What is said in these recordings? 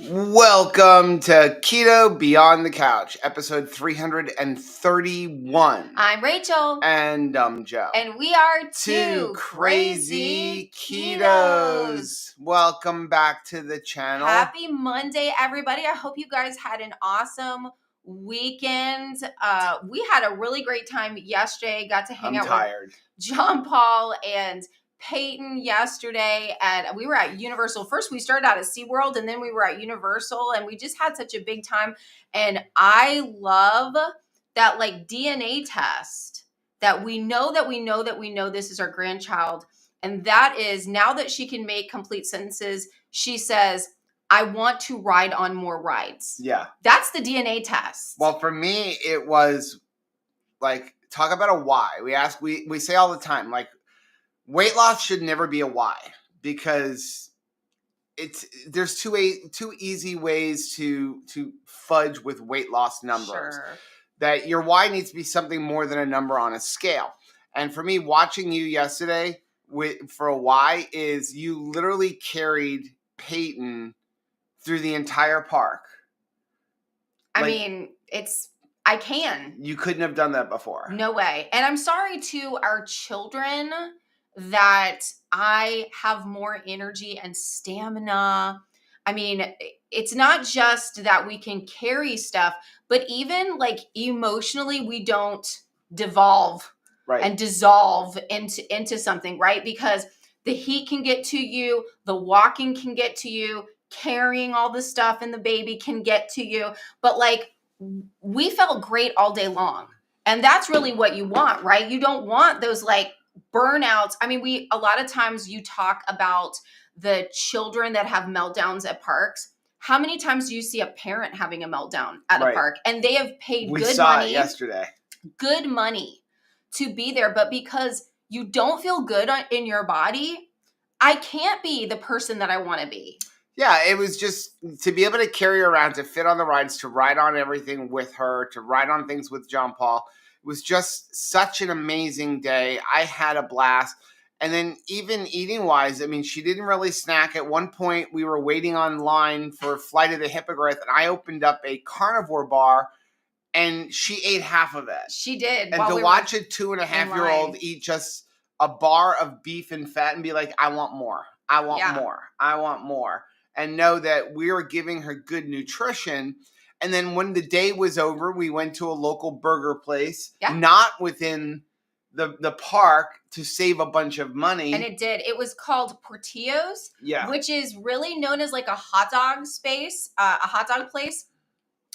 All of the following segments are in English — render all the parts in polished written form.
Welcome to Keto Beyond the Couch, episode 331. I'm Rachel. And I'm Joe. And we are two crazy ketos. Welcome back to the channel. Happy Monday, everybody. I hope you guys had an awesome weekend. We had a really great time yesterday. Got to hang out with John Paul and Peyton yesterday, and we were at Universal. First, we started out at SeaWorld, and then we were at Universal, and we just had such a big time. And I love that DNA test that we know this is our grandchild. And that is, now that she can make complete sentences, she says, I want to ride on more rides. Yeah. That's the DNA test. Well, for me, it was like, talk about a why. We say all the time, like, weight loss should never be a why, because there's two easy ways to fudge with weight loss numbers. Sure. That your why needs to be something more than a number on a scale. And for me, watching you yesterday for a why is you literally carried Peyton through the entire park. I mean, I can. You couldn't have done that before. No way. And I'm sorry to our children that I have more energy and stamina. I mean, it's not just that we can carry stuff, but even like emotionally, we don't devolve and dissolve into something, right? Because the heat can get to you, the walking can get to you, carrying all the stuff and the baby can get to you. But like, we felt great all day long. And that's really what you want, right? You don't want those like burnouts. I mean, a lot of times you talk about the children that have meltdowns at parks. How many times do you see a parent having a meltdown at a park? And they have paid good money. We saw it yesterday. Good money to be there. But because you don't feel good in your body, I can't be the person that I want to be. Yeah, it was just to be able to carry her around, to fit on the rides, to ride on everything with her, to ride on things with John Paul. It was just such an amazing day. I had a blast. And then even eating-wise, I mean, she didn't really snack. At one point, we were waiting online for Flight of the Hippogriff, and I opened up a carnivore bar, and she ate half of it. She did. And to watch a 2.5-year-old eat just a bar of beef and fat and be like, I want more. I want more. I want more. And know that we were giving her good nutrition. And then when the day was over, we went to a local burger place, not within the park, to save a bunch of money. And it did. It was called Portillo's, which is really known as like a hot dog space, a hot dog place.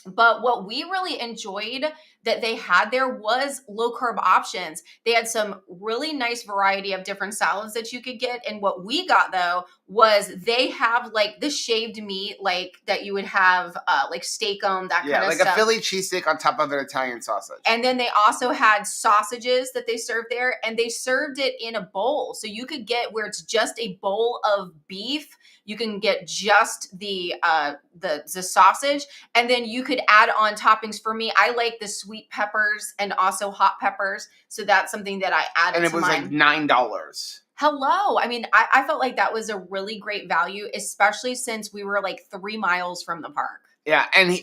But what we really enjoyed that they had there was low carb options. They had some really nice variety of different salads that you could get. And what we got though was they have like the shaved meat, like that you would have like steak-um, that kind of stuff. Like a Philly cheesesteak on top of an Italian sausage. And then they also had sausages that they served there, and they served it in a bowl. So you could get where it's just a bowl of beef. You can get just the sausage, and then you could add on toppings. For me, I like the sweet peppers and also hot peppers. So that's something that I added to mine. And it was like $9. Hello. I mean, I felt like that was a really great value, especially since we were like 3 miles from the park. Yeah. And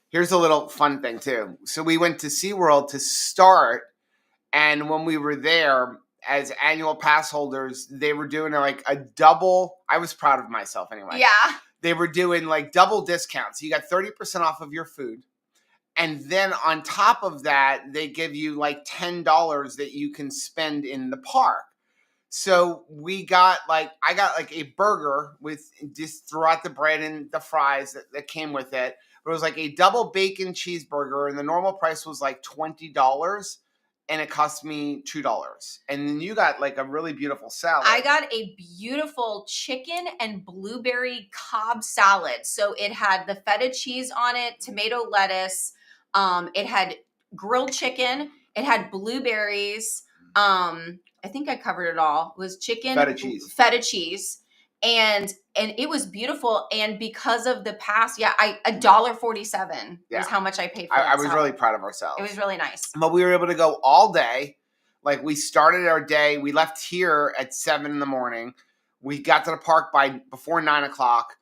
here's a little fun thing too. So we went to SeaWorld to start. And when we were there as annual pass holders, they were doing like a double. I was proud of myself anyway. Yeah. They were doing like double discounts. You got 30% off of your food. And then on top of that, they give you like $10 that you can spend in the park. So I got like a burger with just throughout the bread and the fries that came with it. But it was like a double bacon cheeseburger, and the normal price was like $20, and it cost me $2. And then you got like a really beautiful salad. I got a beautiful chicken and blueberry Cobb salad. So it had the feta cheese on it, tomato lettuce. It had grilled chicken. It had blueberries. I think I covered it all. It was chicken, feta cheese, and it was beautiful. And because of the pass, $1.47 was how much I paid for it. I was really proud of ourselves. It was really nice. But we were able to go all day. Like, we started our day. We left here at 7 in the morning. We got to the park before 9 o'clock.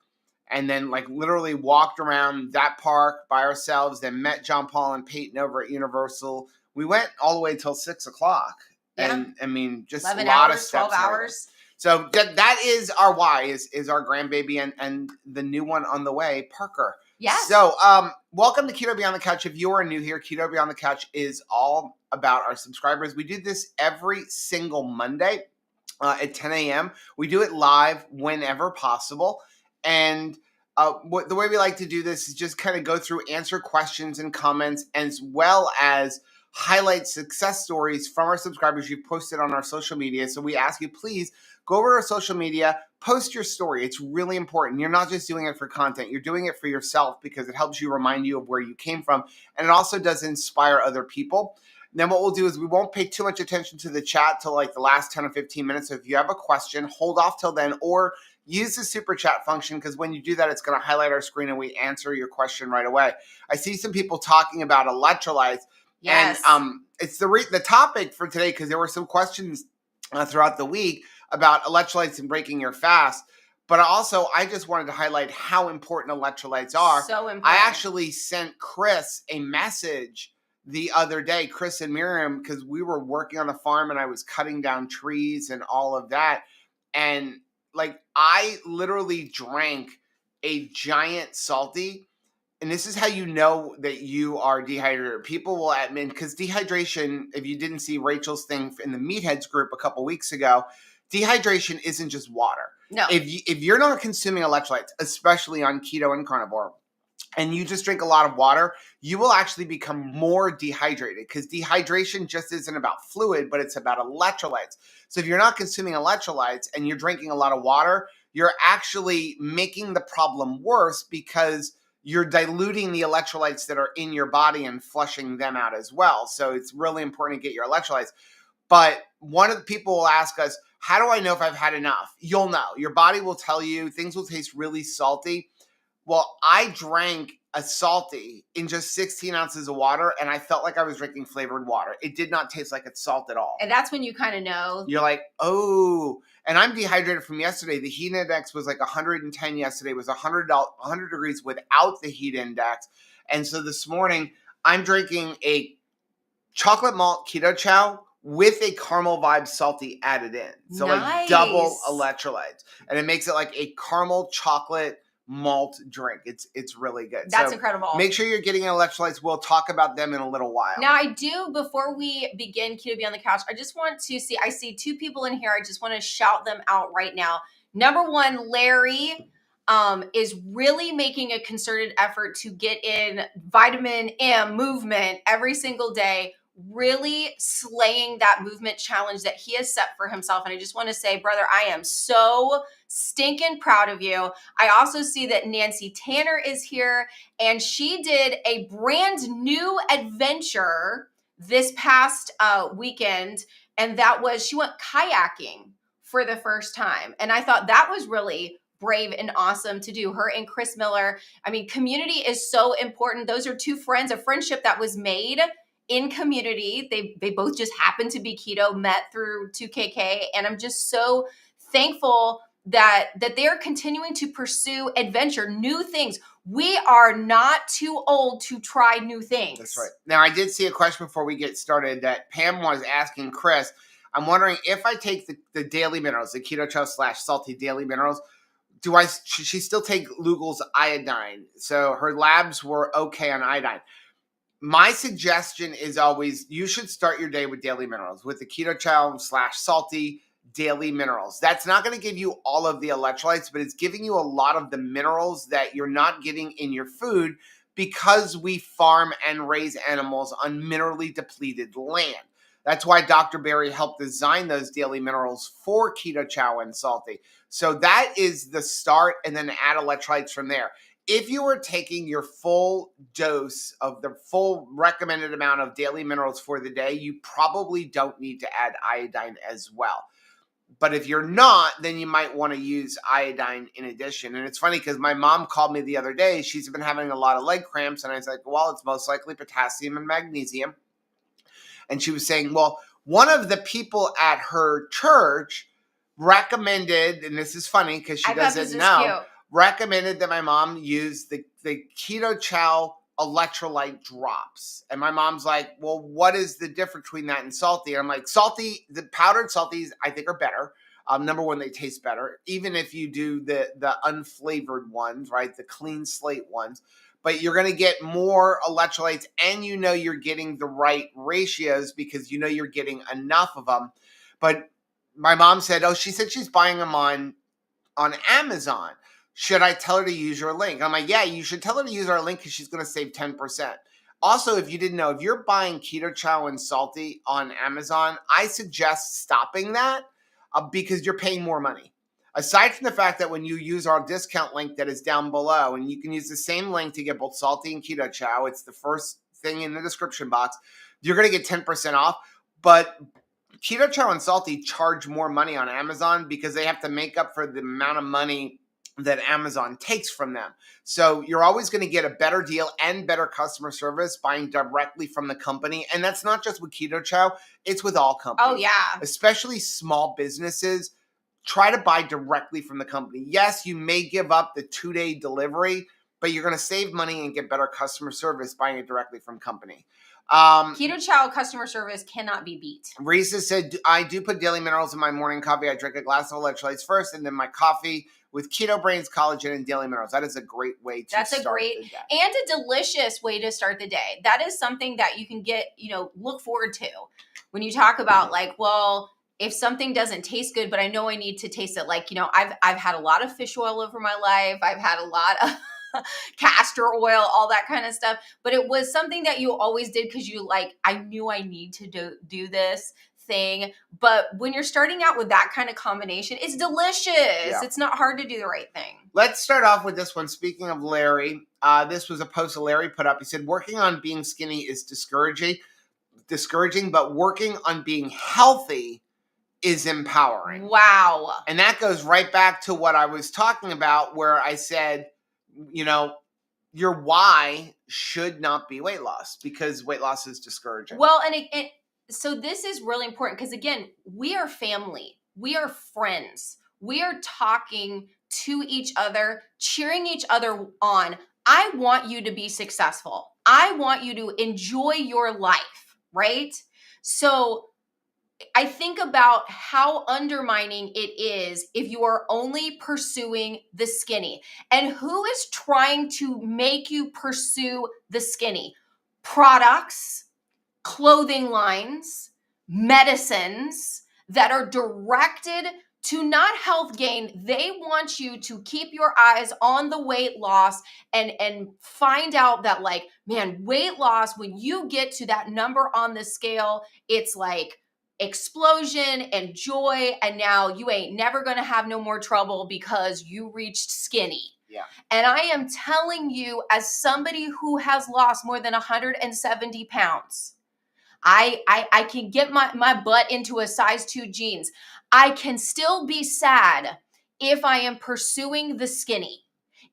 and then like literally walked around that park by ourselves, then met John Paul and Peyton over at Universal. We went all the way till 6:00. Yeah. And I mean, just 11 a lot hours, of steps. 12 hours. So that is our why, is our grandbaby and the new one on the way, Parker. Yes. So welcome to Keto Beyond the Couch. If you are new here, Keto Beyond the Couch is all about our subscribers. We do this every single Monday at 10 a.m. We do it live whenever possible. And the way we like to do this is just kind of go through, answer questions and comments, as well as highlight success stories from our subscribers you've posted on our social media. So we ask you, please go over to our social media, post your story. It's really important. You're not just doing it for content. You're doing it for yourself because it helps you remind you of where you came from. And it also does inspire other people. And then what we'll do is we won't pay too much attention to the chat till like the last 10 or 15 minutes. So if you have a question, hold off till then, or use the super chat function, because when you do that, it's going to highlight our screen and we answer your question right away. I see some people talking about electrolytes. Yes. And it's the topic for today because there were some questions throughout the week about electrolytes and breaking your fast. But also, I just wanted to highlight how important electrolytes are. So important. I actually sent Chris a message the other day, Chris and Miriam, because we were working on the farm and I was cutting down trees and all of that. And like, I literally drank a giant salty. And this is how you know that you are dehydrated. People will admit, because dehydration, if you didn't see Rachel's thing in the Meatheads group a couple weeks ago, dehydration isn't just water. No. If you're not consuming electrolytes, especially on keto and carnivore, and you just drink a lot of water, you will actually become more dehydrated, because dehydration just isn't about fluid, but it's about electrolytes. So if you're not consuming electrolytes and you're drinking a lot of water, you're actually making the problem worse because you're diluting the electrolytes that are in your body and flushing them out as well. So it's really important to get your electrolytes. But one of the people will ask us, how do I know if I've had enough? You'll know. Your body will tell you. Things will taste really salty. Well, I drank a salty in just 16 ounces of water, and I felt like I was drinking flavored water. It did not taste like it's salt at all. And that's when you kind of know. You're like, oh. And I'm dehydrated from yesterday. The heat index was like 110 yesterday. It was 100 degrees without the heat index. And so this morning, I'm drinking a chocolate malt keto chow with a caramel vibe salty added in. So Nice. like double electrolytes. And it makes it like a caramel chocolate malt drink. It's really good. That's so incredible. Make sure you're getting electrolytes. We'll talk about them in a little while. Now, I do, before we begin Keto Beyond the Couch, I just want to see, I see two people in here. I just want to shout them out right now. Number one, Larry is really making a concerted effort to get in vitamin M movement every single day, really slaying that movement challenge that he has set for himself. And I just want to say, brother, I am so stinking proud of you. I also see that Nancy Tanner is here, and she did a brand new adventure this past weekend. And that was, she went kayaking for the first time. And I thought that was really brave and awesome to do. Her and Chris Miller. I mean, community is so important. Those are two friends, a friendship that was made in community. They both just happened to be keto, met through 2KK. And I'm just so thankful that they're continuing to pursue adventure, new things. We are not too old to try new things. That's right. Now, I did see a question before we get started that Pam was asking Chris. I'm wondering if I take the daily minerals, the keto chow / salty daily minerals, should she still take Lugel's iodine? So her labs were okay on iodine. My suggestion is always, you should start your day with daily minerals, with the keto chow / salty daily minerals. That's not going to give you all of the electrolytes, but it's giving you a lot of the minerals that you're not getting in your food because we farm and raise animals on minerally depleted land. That's why Dr. Berry helped design those daily minerals for keto chow and salty. So that is the start, and then add electrolytes from there. If you are taking your full dose of the full recommended amount of daily minerals for the day, you probably don't need to add iodine as well. But if you're not, then you might want to use iodine in addition. And it's funny because my mom called me the other day. She's been having a lot of leg cramps. And I was like, well, it's most likely potassium and magnesium. And she was saying, well, one of the people at her church recommended, and this is funny because she doesn't know, recommended that my mom use the Keto Chow electrolyte drops. And my mom's like, well, what is the difference between that and salty? And I'm like, salty, the powdered salties I think are better. Number one, they taste better, even if you do the unflavored ones, right? The clean slate ones. But you're going to get more electrolytes, and you know you're getting the right ratios because you know you're getting enough of them. But my mom said, she said she's buying them on Amazon. Should I tell her to use your link? I'm like, yeah, you should tell her to use our link because she's going to save 10%. Also, if you didn't know, if you're buying Keto Chow and Salty on Amazon, I suggest stopping that because you're paying more money. Aside from the fact that when you use our discount link that is down below, and you can use the same link to get both Salty and Keto Chow, it's the first thing in the description box, you're going to get 10% off. But Keto Chow and Salty charge more money on Amazon because they have to make up for the amount of money that Amazon takes from them. So you're always going to get a better deal and better customer service buying directly from the company. And that's not just with Keto Chow, it's with all companies. Oh, yeah. Especially small businesses. Try to buy directly from the company. Yes, you may give up the 2-day delivery, but you're going to save money and get better customer service buying it directly from company. Keto Chow customer service cannot be beat. Risa said, I do put daily minerals in my morning coffee. I drink a glass of electrolytes first, and then my coffee with keto brains, collagen, and daily minerals. That is a great way to start the day. And a delicious way to start the day. That is something that you can get, look forward to. When you talk about if something doesn't taste good, but I know I need to taste it. I've had a lot of fish oil over my life. I've had a lot of castor oil, all that kind of stuff. But it was something that you always did because I knew I need to do this thing. But when you're starting out with that kind of combination, it's delicious. Yeah. It's not hard to do the right thing. Let's start off with this one. Speaking of Larry, this was a post that Larry put up. He said, working on being skinny is discouraging, but working on being healthy is empowering. Wow. And that goes right back to what I was talking about, where I said, your why should not be weight loss because weight loss is discouraging. Well, and so this is really important because, again, we are family. We are friends. We are talking to each other, cheering each other on. I want you to be successful. I want you to enjoy your life, right? So I think about how undermining it is if you are only pursuing the skinny. And who is trying to make you pursue the skinny? Products, clothing lines, medicines that are directed to not health gain. They want you to keep your eyes on the weight loss and find out that weight loss, when you get to that number on the scale, it's like explosion and joy, and now you ain't never gonna have no more trouble because you reached skinny. Yeah. And I am telling you, as somebody who has lost more than 170 pounds, I can get my butt into a size 2 jeans. I can still be sad if I am pursuing the skinny.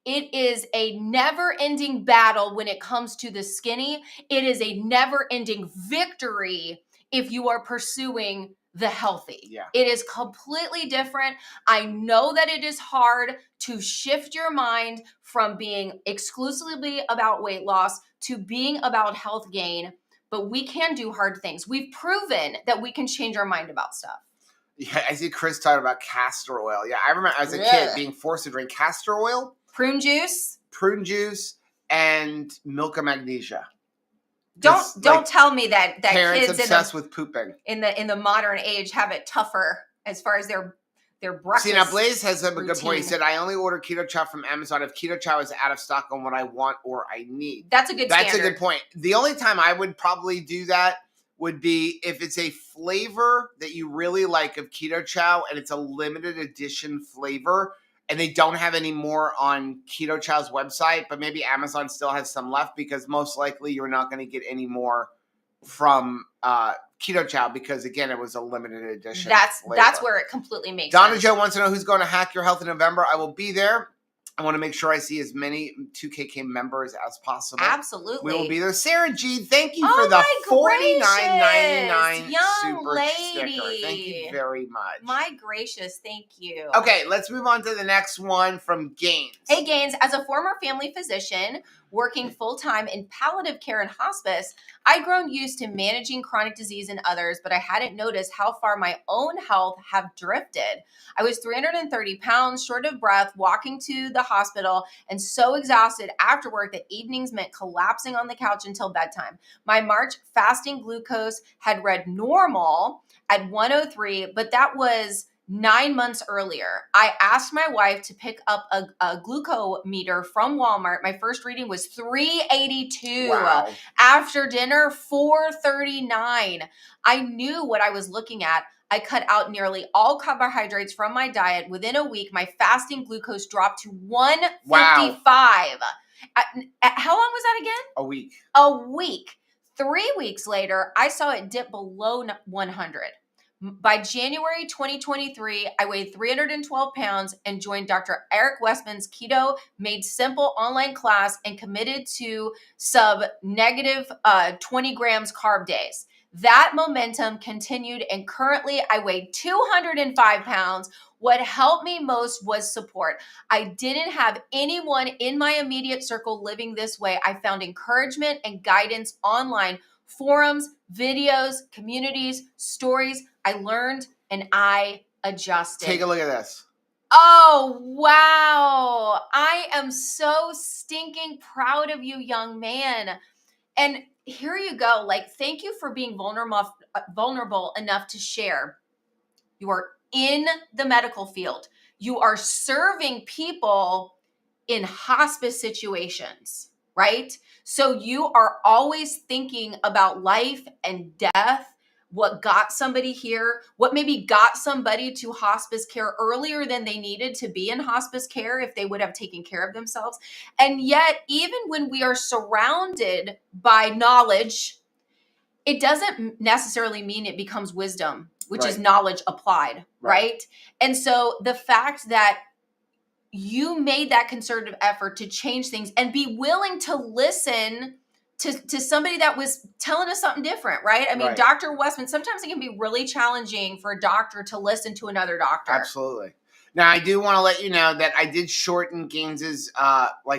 It is a never-ending battle when it comes to the skinny. It is a never-ending victory if you are pursuing the healthy. Yeah. It is completely different. I know that it is hard to shift your mind from being exclusively about weight loss to being about health gain, but we can do hard things. We've proven that we can change our mind about stuff. Yeah, I see Chris talking about castor oil. Yeah, I remember as a kid being forced to drink castor oil, prune juice, and milk of magnesia. Don't tell me that parents kids obsessed with pooping in the modern age have it tougher as far as their breakfast. See, now Blaze has a good point. He routine. said, I only order Keto Chow from Amazon if Keto Chow is out of stock on what I want or I need. That's a good good point. The only time I would probably do that would be if it's a flavor that you really like of Keto Chow and it's a limited edition flavor and they don't have any more on Keto Chow's website, but maybe Amazon still has some left because most likely you're not going to get any more from Keto Chow because, again, it was a limited edition. That's where it completely makes Donna sense. Joe wants to know who's going to Hack Your Health in November. I will be there. I want to make sure I see as many 2KK members as possible. Absolutely. We will be there. Sarah G, thank you Oh for the my gracious, $49.99 young super lady. sticker. Thank you very much. My gracious, thank you. Okay, let's move on to the next one from Gaines. Hey, Gaines, as a former family physician working full-time in palliative care and hospice, I'd grown used to managing chronic disease in others, but I hadn't noticed how far my own health have drifted. I was 330 pounds, short of breath, walking to the hospital, and so exhausted after work that evenings meant collapsing on the couch until bedtime. My March fasting glucose had read normal at 103, but that was 9 months earlier. I asked my wife to pick up a glucometer from Walmart. My first reading was 382. Wow. After dinner, 439. I knew what I was looking at. I cut out nearly all carbohydrates from my diet. Within a week, my fasting glucose dropped to 155. Wow. How long was that again? A week. A week. 3 weeks later, I saw it dip below 100. By January 2023, I weighed 312 pounds and joined Dr. Eric Westman's Keto Made Simple online class and committed to sub-negative 20 grams carb days. That momentum continued, and currently I weigh 205 pounds. What helped me most was support. I didn't have anyone in my immediate circle living this way. I found encouragement and guidance online, forums, videos, communities, stories. I learned and I adjusted. Take a look at this. Oh, wow. I am so stinking proud of you, young man. And here you go. Like, thank you for being vulnerable enough to share. You are in the medical field. You are serving people in hospice situations, right? So you are always thinking about life and death, what got somebody here, what maybe got somebody to hospice care earlier than they needed to be in hospice care if they would have taken care of themselves. And yet, even when we are surrounded by knowledge, it doesn't necessarily mean it becomes wisdom, which is knowledge applied, right? And so the fact that you made that concerted effort to change things and be willing to listen to somebody that was telling us something different, right? I mean, Dr. Westman, sometimes it can be really challenging for a doctor to listen to another doctor. Absolutely. Now, I do want to let you know that I did shorten Gaines's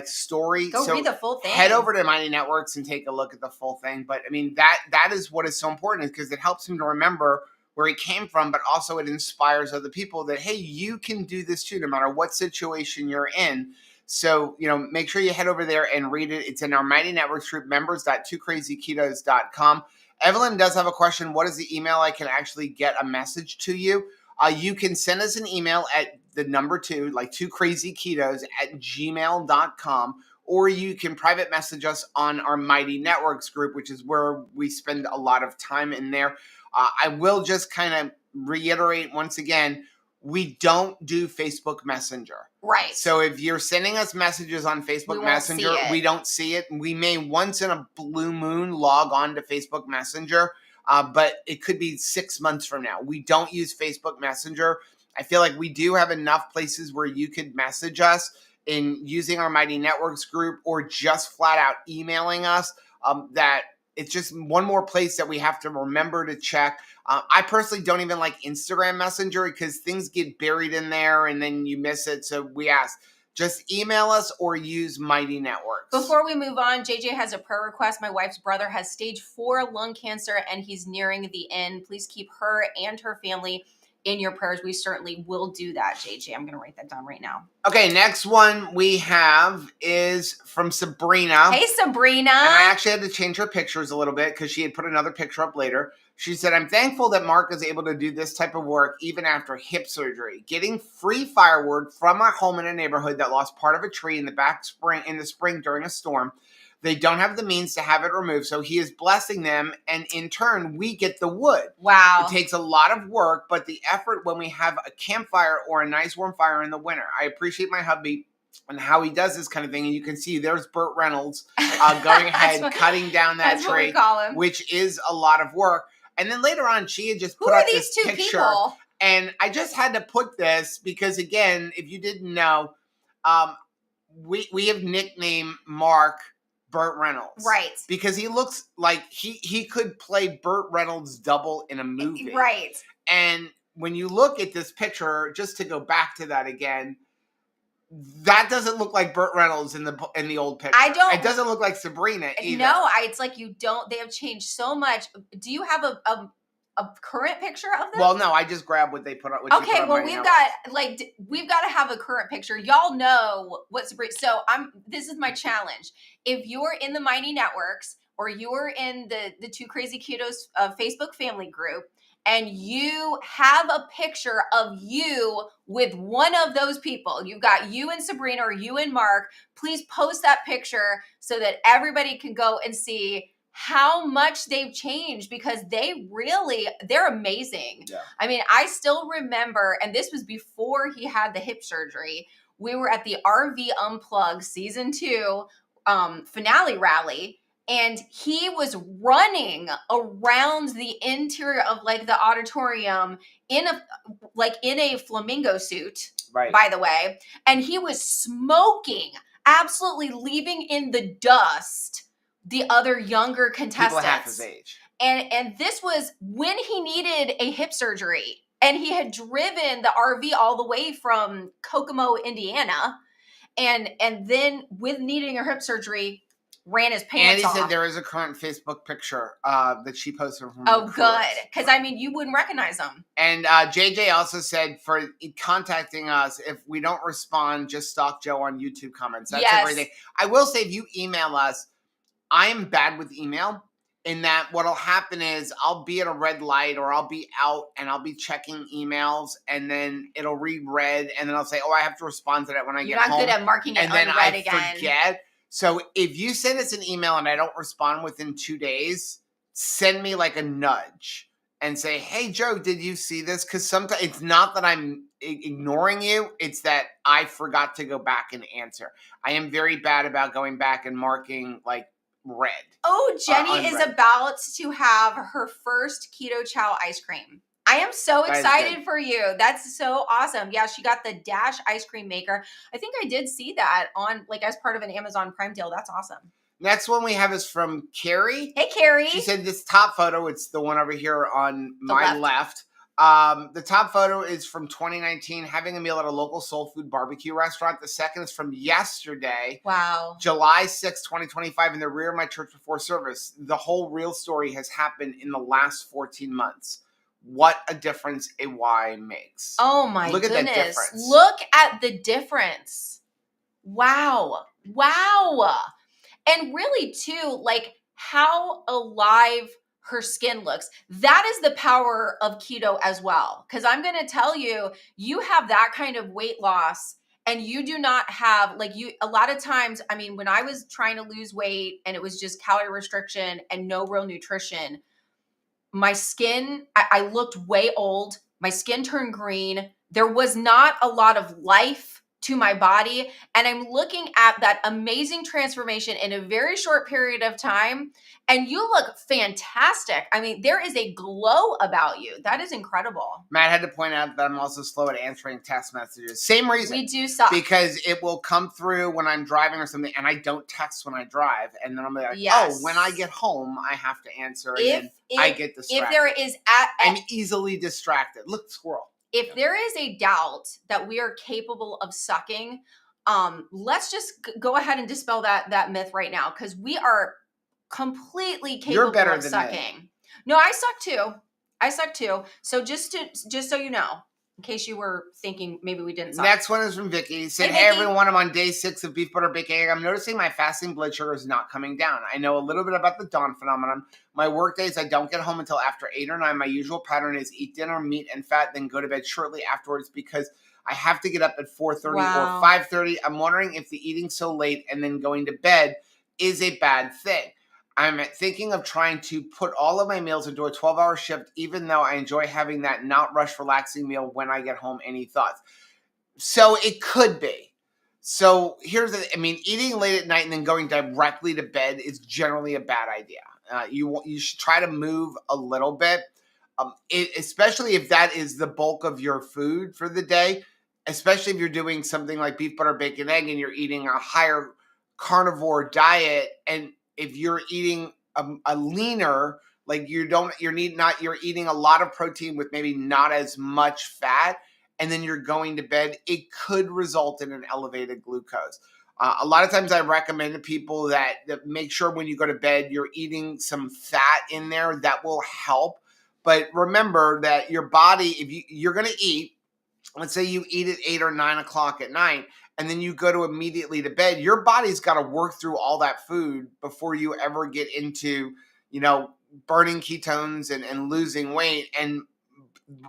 story. Go read the full thing. Head over to Mighty Networks and take a look at the full thing. But I mean, that is what is so important, because it helps him to remember where he came from, but also it inspires other people that, hey, you can do this too, no matter what situation you're in. So, make sure you head over there and read it. It's in our Mighty Networks group, members.2crazyketos.com. Evelyn does have a question. What is the email I can actually get a message to you? You can send us an email at the number 2, like 2crazyketos@gmail.com, or you can private message us on our Mighty Networks group, which is where we spend a lot of time in there. I will just kind of reiterate once again, we don't do Facebook Messenger. Right. So if you're sending us messages on Facebook Messenger, we don't see it. We may once in a blue moon log on to Facebook Messenger, but it could be 6 months from now. We don't use Facebook Messenger. I feel like we do have enough places where you could message us in using our Mighty Networks group, or just flat out emailing us, that it's just one more place that we have to remember to check. I personally don't even like Instagram Messenger because things get buried in there and then you miss it. So we ask, just email us or use Mighty Networks. Before we move on, JJ has a prayer request. My wife's brother has stage 4 lung cancer and he's nearing the end. Please keep her and her family in your prayers. We certainly will do that, JJ. I'm going to write that down right now. Okay, next one we have is from Sabrina. Hey, Sabrina. And I actually had to change her pictures a little bit because she had put another picture up later. She said, I'm thankful that Mark is able to do this type of work even after hip surgery. Getting free firewood from our home in a neighborhood that lost part of a tree in the spring during a storm. They don't have the means to have it removed, so he is blessing them, and in turn, we get the wood. Wow. It takes a lot of work, but the effort when we have a campfire or a nice warm fire in the winter. I appreciate my hubby and how he does this kind of thing, and you can see there's Burt Reynolds going ahead, cutting down that tree, what we call him. Which is a lot of work. And then later on, she had just put up this picture. And I just had to put this because, again, if you didn't know, we have nicknamed Mark Burt Reynolds. Right. Because he looks like he could play Burt Reynolds double in a movie. Right. And when you look at this picture, just to go back to that again, that doesn't look like Burt Reynolds in the old picture. It doesn't look like Sabrina either. No, it's like you don't. They have changed so much. Do you have a current picture of them? Well, no, I just grabbed what they put up. Okay, well, we've got to have a current picture. Y'all know what Sabrina. So this is my challenge. If you're in the Mighty Networks or you're in the Two Crazy Ketos Facebook family group, and you have a picture of you with one of those people, you've got you and Sabrina or you and Mark, please post that picture so that everybody can go and see how much they've changed, because they're amazing. Yeah. I mean, I still remember, and this was before he had the hip surgery, we were at the RV Unplugged season 2 finale rally, and he was running around the interior of like the auditorium in a flamingo suit, right, by the way. And he was smoking, absolutely leaving in the dust the other younger contestants. People half his age. And this was when he needed a hip surgery. And he had driven the RV all the way from Kokomo, Indiana. And then with needing a hip surgery, ran his pants off. And he said there is a current Facebook picture that she posted from Oh, good. Because, I mean, you wouldn't recognize them. And JJ also said for contacting us, if we don't respond, just stalk Joe on YouTube comments. That's everything. I will say, if you email us, I am bad with email in that what'll happen is I'll be at a red light or I'll be out and I'll be checking emails, and then it'll read red, and then I'll say, oh, I have to respond to that when I get home. You're not good at marking it unread again. And then I forget. So if you send us an email and I don't respond within 2 days, send me like a nudge and say, hey, Joe, did you see this? Because sometimes it's not that I'm ignoring you. It's that I forgot to go back and answer. I am very bad about going back and marking like red. Oh, Jenny is about to have her first Keto Chow ice cream. I am so excited for you. That's so awesome. Yeah, she got the Dash ice cream maker. I think I did see that on as part of an Amazon Prime deal. That's awesome. Next one we have is from Carrie. Hey, Carrie. She said this top photo, it's the one over here on my left. The top photo is from 2019, having a meal at a local soul food barbecue restaurant. The second is from yesterday. Wow. July 6, 2025, in the rear of my church before service. The whole real story has happened in the last 14 months. What a difference a why makes. Oh my goodness. Look at that difference. Look at the difference. Wow. Wow. And really too, how alive her skin looks. That is the power of keto as well. Because I'm going to tell you, you have that kind of weight loss and you do not have, a lot of times, I mean, when I was trying to lose weight and it was just calorie restriction and no real nutrition, my skin, I looked way old. My skin turned green. There was not a lot of life to my body. And I'm looking at that amazing transformation in a very short period of time. And you look fantastic. I mean, there is a glow about you. That is incredible. Matt had to point out that I'm also slow at answering text messages. Same reason. We do suck. Because it will come through when I'm driving or something, and I don't text when I drive. And then I'm like, oh, when I get home, I have to answer. And then I get distracted. If there is I'm easily distracted. Look, squirrel. If there is a doubt that we are capable of sucking, let's just go ahead and dispel that myth right now, because we are completely capable of sucking. Me. No, I suck too. So just so you know, in case you were thinking maybe we didn't suck. Next one is from Vicky. He said, hey everyone, I'm on day 6 of beef butter bacon egg. I'm noticing my fasting blood sugar is not coming down. I know a little bit about the dawn phenomenon. My work days, I don't get home until after 8 or 9. My usual pattern is eat dinner, meat, and fat, then go to bed shortly afterwards because I have to get up at 4:30 or 5:30. I'm wondering if the eating so late and then going to bed is a bad thing. I'm thinking of trying to put all of my meals into a 12-hour shift, even though I enjoy having that not rush relaxing meal when I get home. Any thoughts? So it could be. So eating late at night and then going directly to bed is generally a bad idea. You should try to move a little bit, especially if that is the bulk of your food for the day. especially if you're doing something like beef, butter, bacon, egg, and you're eating a higher carnivore diet, and if you're eating a leaner, like you're eating a lot of protein with maybe not as much fat, and then you're going to bed, it could result in an elevated glucose. A lot of times I recommend to people that make sure when you go to bed, you're eating some fat in there. That will help. But remember that your body, if you're going to eat, let's say you eat at 8 or 9 o'clock at night, and then you go to immediately to bed, your body's got to work through all that food before you ever get into, burning ketones and losing weight. And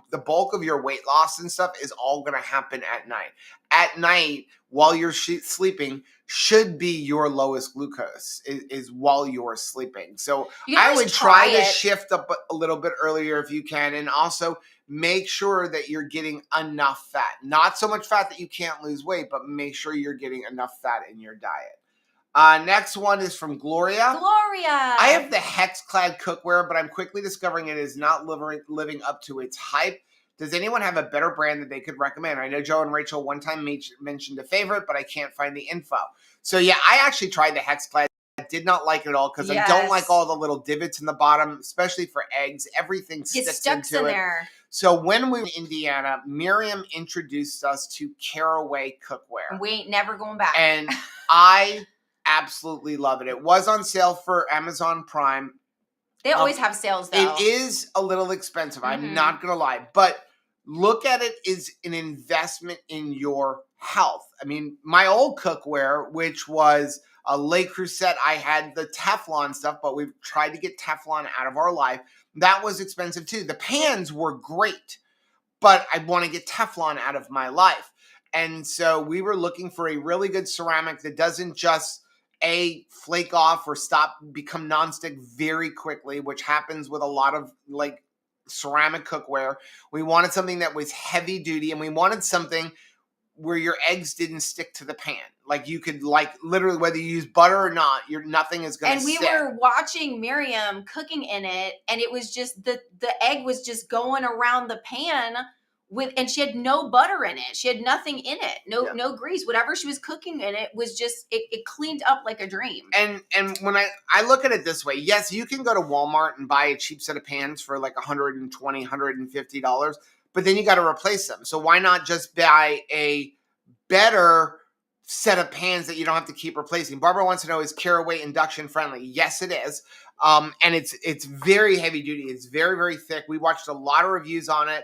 the bulk of your weight loss and stuff is all going to happen at night. At night, while you're sleeping, should be your lowest glucose is while you're sleeping. So I would try to shift up a little bit earlier if you can, and also make sure that you're getting enough fat. Not so much fat that you can't lose weight, but make sure you're getting enough fat in your diet. Next one is from Gloria. I have the Hex-clad cookware, but I'm quickly discovering it is not living up to its hype. Does anyone have a better brand that they could recommend? I know Joe and Rachel one time mentioned a favorite, but I can't find the info. So yeah, I actually tried the Hex-clad. I did not like it at all because I don't like all the little divots in the bottom, especially for eggs. Everything sticks into it. There. So when we were in Indiana, Miriam introduced us to Caraway cookware. We ain't never going back. And I absolutely love it. It was on sale for Amazon Prime. They always have sales, though. It is a little expensive. I'm not going to lie. But look at it as an investment in your health. I mean, my old cookware, which was a Le Creuset, I had the Teflon stuff, but we've tried to get Teflon out of our life. That was expensive, too. The pans were great, but I want to get Teflon out of my life. And so we were looking for a really good ceramic that doesn't just flake off or become nonstick very quickly, which happens with a lot of like ceramic cookware. We wanted something that was heavy duty, and we wanted something where your eggs didn't stick to the pan. Like you could literally, whether you use butter or not, nothing is going to stick. And we were watching Miriam cooking in it, and it was just the egg was just going around the pan and she had no butter in it. She had nothing in it. No grease. Whatever she was cooking in it was just, it cleaned up like a dream. And when I look at it this way, yes, you can go to Walmart and buy a cheap set of pans for like $120, $150, but then you got to replace them. So why not just buy a better set of pans that you don't have to keep replacing? Barbara wants to know, is Caraway induction friendly? Yes, it is. And it's very heavy duty. It's very, very thick. We watched a lot of reviews on it.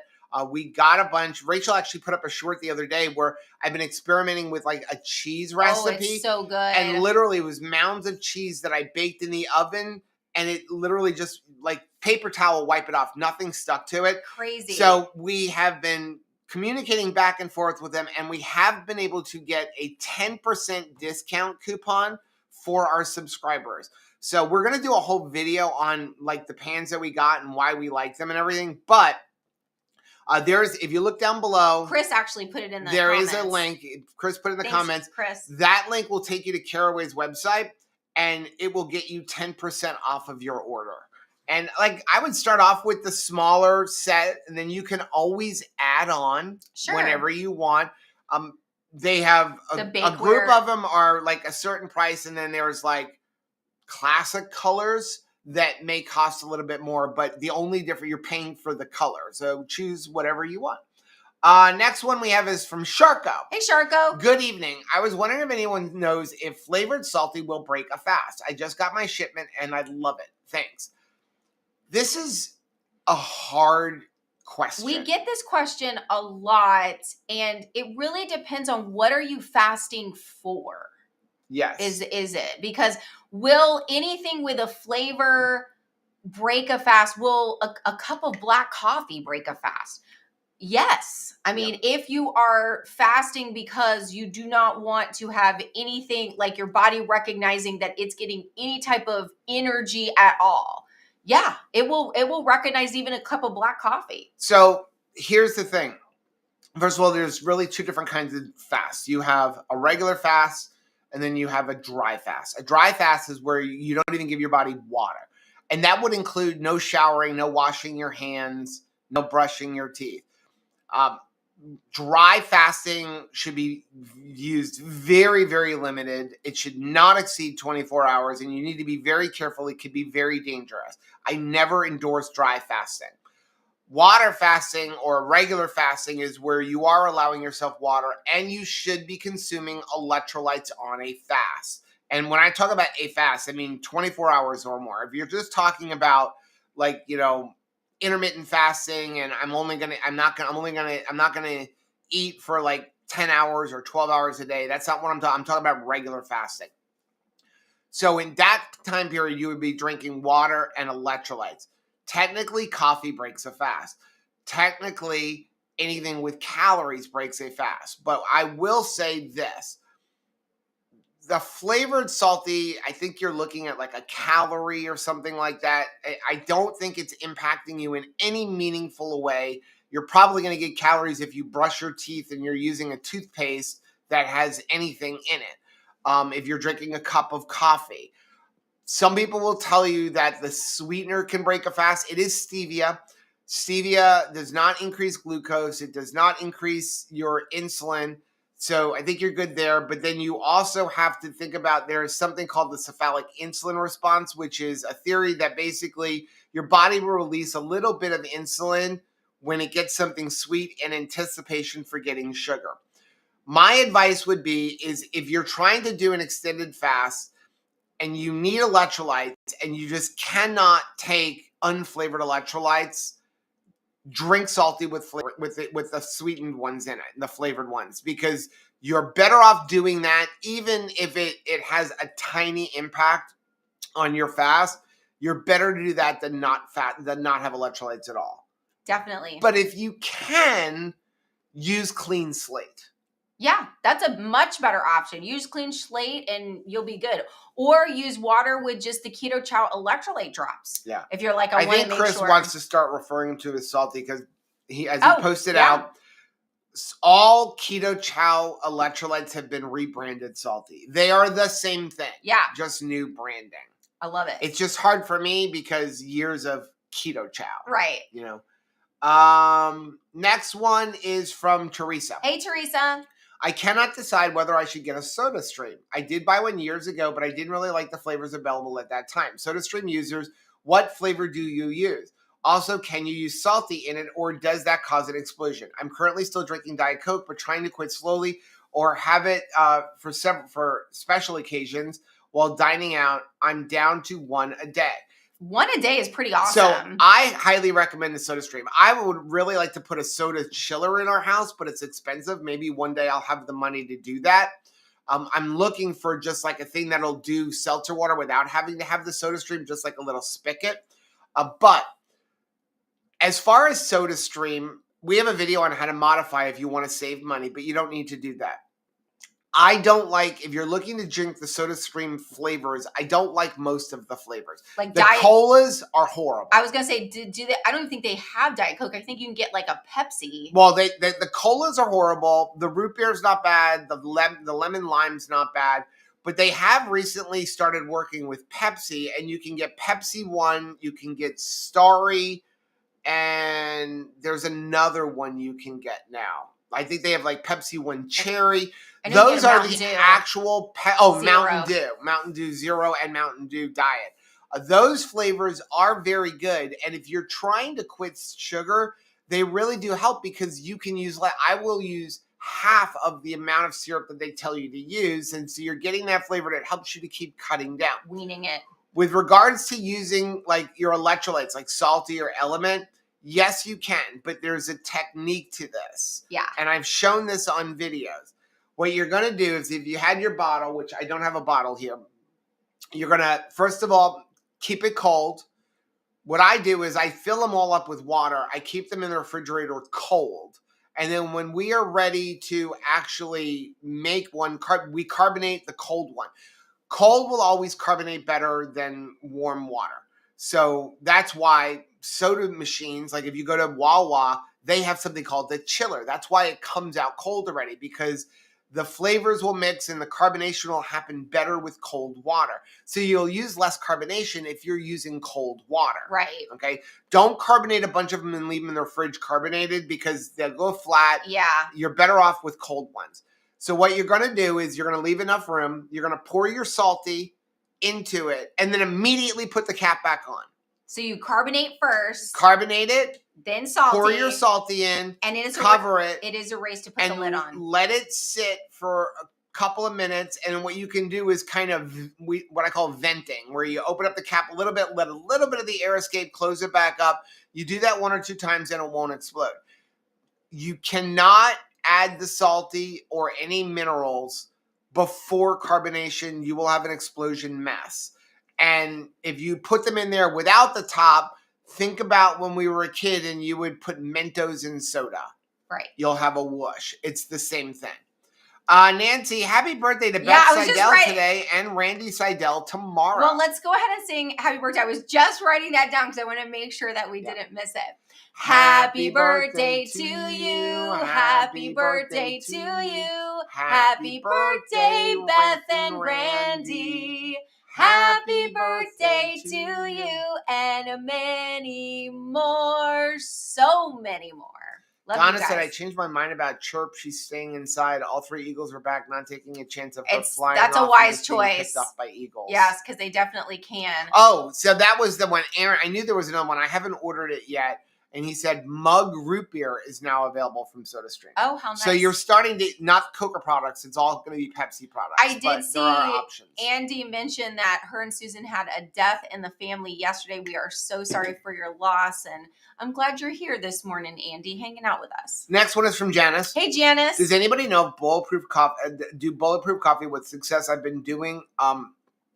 We got a bunch. Rachel actually put up a short the other day where I've been experimenting with like a cheese recipe. Oh, it's so good. And literally it was mounds of cheese that I baked in the oven, and it literally just like paper towel, wipe it off. Nothing stuck to it. Crazy. So we have been communicating back and forth with them, and we have been able to get a 10% discount coupon for our subscribers. So we're going to do a whole video on like the pans that we got and why we like them and everything. But if you look down below, Chris actually put it in the comments. There is a link. Chris put it in the comments. Chris. That link will take you to Caraway's website, and it will get you 10% off of your order. And like, I would start off with the smaller set, and then you can always add on whenever you want. They have a group of them are like a certain price, and then there's like classic colors that may cost a little bit more, but the only difference, you're paying for the color. So choose whatever you want. Next one we have is from Sharko. Hey, Sharko. Good evening. I was wondering if anyone knows if flavored salty will break a fast. I just got my shipment and I love it. Thanks. This is a hard question. We get this question a lot, and it really depends on what are you fasting for. Yes. Is it? Because will anything with a flavor break a fast? Will a cup of black coffee break a fast? Yes. I mean, if you are fasting because you do not want to have anything, like your body recognizing that it's getting any type of energy at all, yeah, it will recognize even a cup of black coffee. So here's the thing. First of all, there's really two different kinds of fasts. You have a regular fast, and then you have a dry fast. A dry fast is where you don't even give your body water. And that would include no showering, no washing your hands, no brushing your teeth. Dry fasting should be used very, very limited. It should not exceed 24 hours, and you need to be very careful. It could be very dangerous. I never endorse dry fasting. Water fasting or regular fasting is where you are allowing yourself water, and you should be consuming electrolytes on a fast. And when I talk about a fast, I mean 24 hours or more. If you're just talking about like, intermittent fasting and I'm not gonna eat for like 10 hours or 12 hours a day. That's not what I'm talking. I'm talking about regular fasting. So in that time period, you would be drinking water and electrolytes. Technically, coffee breaks a fast. Technically, anything with calories breaks a fast. But I will say this. The flavored salty, I think you're looking at like a calorie or something like that. I don't think it's impacting you in any meaningful way. You're probably going to get calories if you brush your teeth and you're using a toothpaste that has anything in it. If you're drinking a cup of coffee. Some people will tell you that the sweetener can break a fast. It is stevia. Stevia does not increase glucose. It does not increase your insulin. So I think you're good there. But then you also have to think about there is something called the cephalic insulin response, which is a theory that basically your body will release a little bit of insulin when it gets something sweet in anticipation for getting sugar. My advice would be is if you're trying to do an extended fast and you need electrolytes and you just cannot take unflavored electrolytes, drink salty with the sweetened ones in it, the flavored ones, because you're better off doing that, even if it has a tiny impact on your fast. You're better to do that than not have electrolytes at all. Definitely. But if you can, use clean slate. Yeah, that's a much better option. Use clean slate and you'll be good. Or use water with just the Keto Chow electrolyte drops. Yeah. If you're like, I think Chris wants to start referring to as salty because he posted out, all Keto Chow electrolytes have been rebranded salty. They are the same thing. Yeah. Just new branding. I love it. It's just hard for me because years of Keto Chow. Right. Next one is from Teresa. Hey, Teresa. I cannot decide whether I should get a SodaStream. I did buy one years ago, but I didn't really like the flavors available at that time. SodaStream users, what flavor do you use? Also, can you use salty in it, or does that cause an explosion? I'm currently still drinking Diet Coke, but trying to quit slowly or have it for special occasions while dining out. I'm down to one a day. One a day is pretty awesome. So I highly recommend the SodaStream. I would really like to put a soda chiller in our house, but it's expensive. Maybe one day I'll have the money to do that. I'm looking for just like a thing that'll do seltzer water without having to have the SodaStream, just like a little spigot. But as far as SodaStream, we have a video on how to modify if you want to save money, but you don't need to do that. I don't like, if you're looking to drink the SodaStream flavors, I don't like most of the flavors. Like the colas are horrible. I was going to say, do they? I don't even think they have Diet Coke. I think you can get like a Pepsi. Well, the colas are horrible. The root beer is not bad. The lemon lime's not bad. But they have recently started working with Pepsi, and you can get Pepsi One, you can get Starry, and there's another one you can get now. I think they have like Pepsi One Cherry. Those are the actual Mountain Dew Zero and Mountain Dew Diet. Those flavors are very good. And if you're trying to quit sugar, they really do help because you can use, I will use half of the amount of syrup that they tell you to use. And so you're getting that flavor that helps you to keep cutting down. Weaning it. With regards to using like your electrolytes, like salty or element, yes, you can, but there's a technique to this. Yeah. And I've shown this on videos. What you're going to do is if you had your bottle, which I don't have a bottle here, you're going to, first of all, keep it cold. What I do is I fill them all up with water. I keep them in the refrigerator cold. And then when we are ready to actually make one, we carbonate the cold one. Cold will always carbonate better than warm water. So that's why soda machines, like if you go to Wawa, they have something called the chiller. That's why it comes out cold already, because the flavors will mix and the carbonation will happen better with cold water. So you'll use less carbonation if you're using cold water. Right. Okay. Don't carbonate a bunch of them and leave them in their fridge carbonated because they'll go flat. Yeah. You're better off with cold ones. So what you're going to do is you're going to leave enough room. You're going to pour your salty into it and then immediately put the cap back on. So you carbonate first. Carbonate it. Then salty. Pour your salty in. And it is cover it. It is a race to put the lid on. Let it sit for a couple of minutes. And what you can do is kind of what I call venting, where you open up the cap a little bit, let a little bit of the air escape, close it back up. You do that 1 or 2 times and it won't explode. You cannot add the salty or any minerals before carbonation. You will have an explosion mess. And if you put them in there without the top, think about when we were a kid and you would put Mentos in soda. Right. You'll have a whoosh. It's the same thing. Nancy, happy birthday to Beth Seidel today and Randy Seidel tomorrow. Well, let's go ahead and sing happy birthday. I was just writing that down because I want to make sure that we didn't miss it. Happy birthday to you. Happy birthday to you. Happy birthday, Beth and Randy. Happy birthday to you and many more, so many more. Love Donna said, I changed my mind about Chirp. She's staying inside. All 3 eagles are back, not taking a chance of her flying That's off a wise and being choice. picked off by eagles. Yes, because they definitely can. Oh, so that was the one. Aaron, I knew there was another one. I haven't ordered it yet. And he said mug root beer is now available from SodaStream. Oh, how nice. So you're starting to, not Coca products, it's all going to be Pepsi products. I did see Andy mention that her and Susan had a death in the family yesterday. We are so sorry for your loss. And I'm glad you're here this morning, Andy, hanging out with us. Next one is from Janice. Hey, Janice. Does anybody know if Bulletproof Coffee with success? I've been doing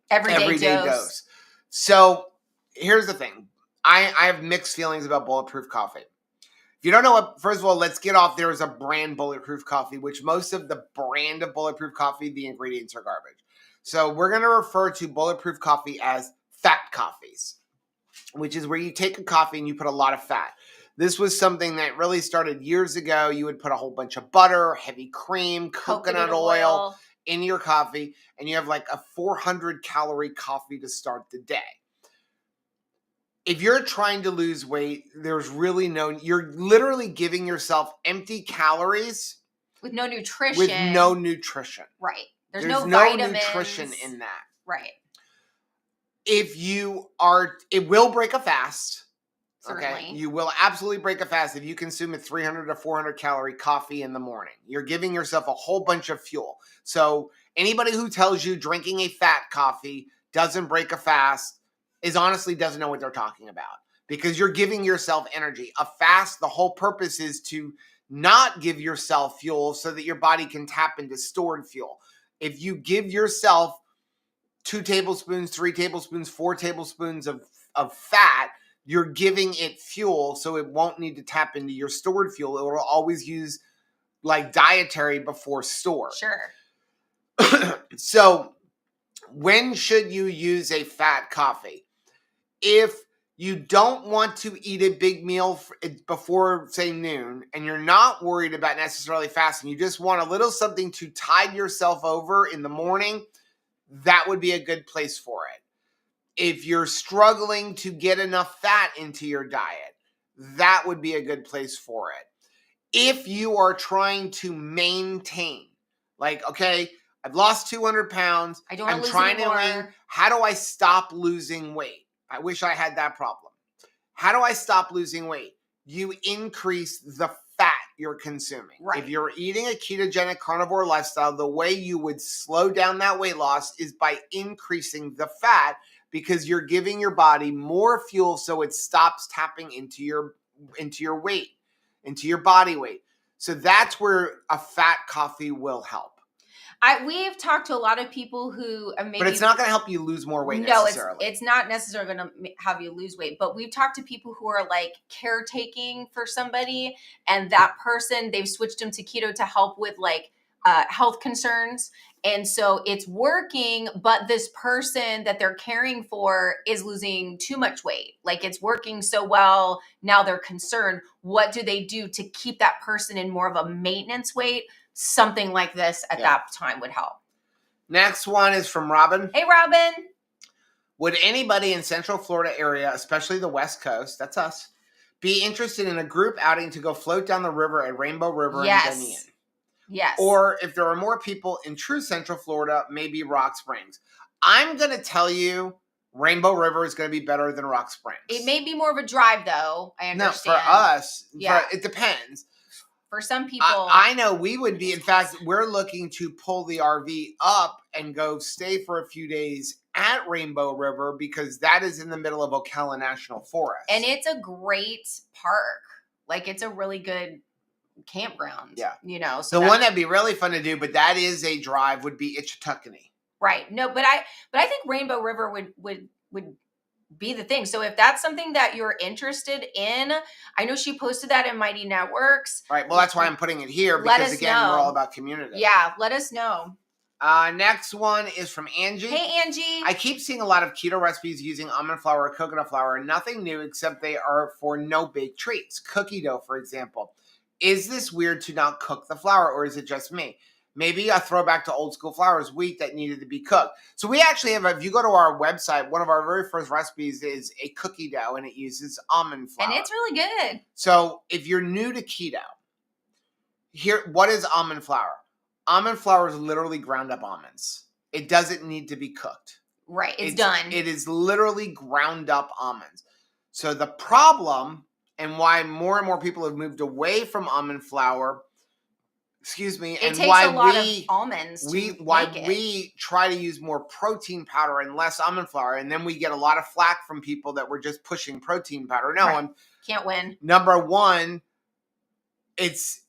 everyday dose. So here's the thing. I have mixed feelings about Bulletproof Coffee. If you don't know what, first of all, let's get off. There is a brand Bulletproof Coffee, which most of the brand of Bulletproof Coffee, the ingredients are garbage. So we're going to refer to Bulletproof Coffee as fat coffees, which is where you take a coffee and you put a lot of fat. This was something that really started years ago. You would put a whole bunch of butter, heavy cream, coconut oil in your coffee, and you have like a 400-calorie coffee to start the day. If you're trying to lose weight, there's really you're literally giving yourself empty calories. With no nutrition. Right. There's no vitamins. Nutrition in that. Right. It will break a fast. Certainly. Okay. You will absolutely break a fast if you consume a 300 to 400 calorie coffee in the morning. You're giving yourself a whole bunch of fuel. So anybody who tells you drinking a fat coffee doesn't break a fast honestly doesn't know what they're talking about, because you're giving yourself energy. A fast, the whole purpose is to not give yourself fuel so that your body can tap into stored fuel. If you give yourself 2 tablespoons, 3 tablespoons, 4 tablespoons of fat, you're giving it fuel so it won't need to tap into your stored fuel. It will always use like dietary before store. Sure. So when should you use a fat coffee? If you don't want to eat a big meal before, say, noon, and you're not worried about necessarily fasting, you just want a little something to tide yourself over in the morning, that would be a good place for it. If you're struggling to get enough fat into your diet, that would be a good place for it. If you are trying to maintain, like, okay, I've lost 200 pounds. I'm trying to lean. How do I stop losing weight? I wish I had that problem. How do I stop losing weight? You increase the fat you're consuming. Right. If you're eating a ketogenic carnivore lifestyle, the way you would slow down that weight loss is by increasing the fat, because you're giving your body more fuel so it stops tapping into your weight, into your body weight. So that's where a fat coffee will help. We've talked to a lot of people who maybe... But it's not going to help you lose more weight necessarily. No, it's not necessarily going to have you lose weight. But we've talked to people who are like caretaking for somebody, and that person, they've switched them to keto to help with like health concerns. And so it's working, but this person that they're caring for is losing too much weight. Like it's working so well, now they're concerned. What do they do to keep that person in more of a maintenance weight something like this at that time would help. Next one is from Robin. Hey, Robin. Would anybody in Central Florida area, especially the West Coast, that's us, be interested in a group outing to go float down the river at Rainbow River in Dunedin? Yes. Or if there are more people in true Central Florida, maybe Rock Springs. I'm going to tell you Rainbow River is going to be better than Rock Springs. It may be more of a drive, though. I understand. No, for us, it depends. For some people. I know we would be. In fact, we're looking to pull the RV up and go stay for a few days at Rainbow River because that is in the middle of Ocala National Forest. And it's a great park. Like, it's a really good campground. Yeah. You know. So the one that'd be really fun to do, but that is a drive, would be Itchituckany. Right. No, but I think Rainbow River would be the thing. So if that's something that you're interested in, I know she posted that in Mighty Networks. Right. Well, that's why I'm putting it here because again, we're all about community. Yeah. Let us know. Next one is from Angie. Hey, Angie. I keep seeing a lot of keto recipes using almond flour or coconut flour. Nothing new except they are for no-bake treats. Cookie dough, for example. Is this weird to not cook the flour, or is it just me? Maybe a throwback to old school flour is wheat that needed to be cooked. So we actually have, if you go to our website, one of our very first recipes is a cookie dough, and it uses almond flour. And it's really good. So if you're new to keto, what is almond flour? Almond flour is literally ground up almonds. It doesn't need to be cooked. Right, it's done. It is literally ground up almonds. So the problem, and why more and more people have moved away from almond flour, it takes a lot of almonds we try to use more protein powder and less almond flour, and then we get a lot of flack from people that we're just pushing protein powder. No, can't win. Number one, it's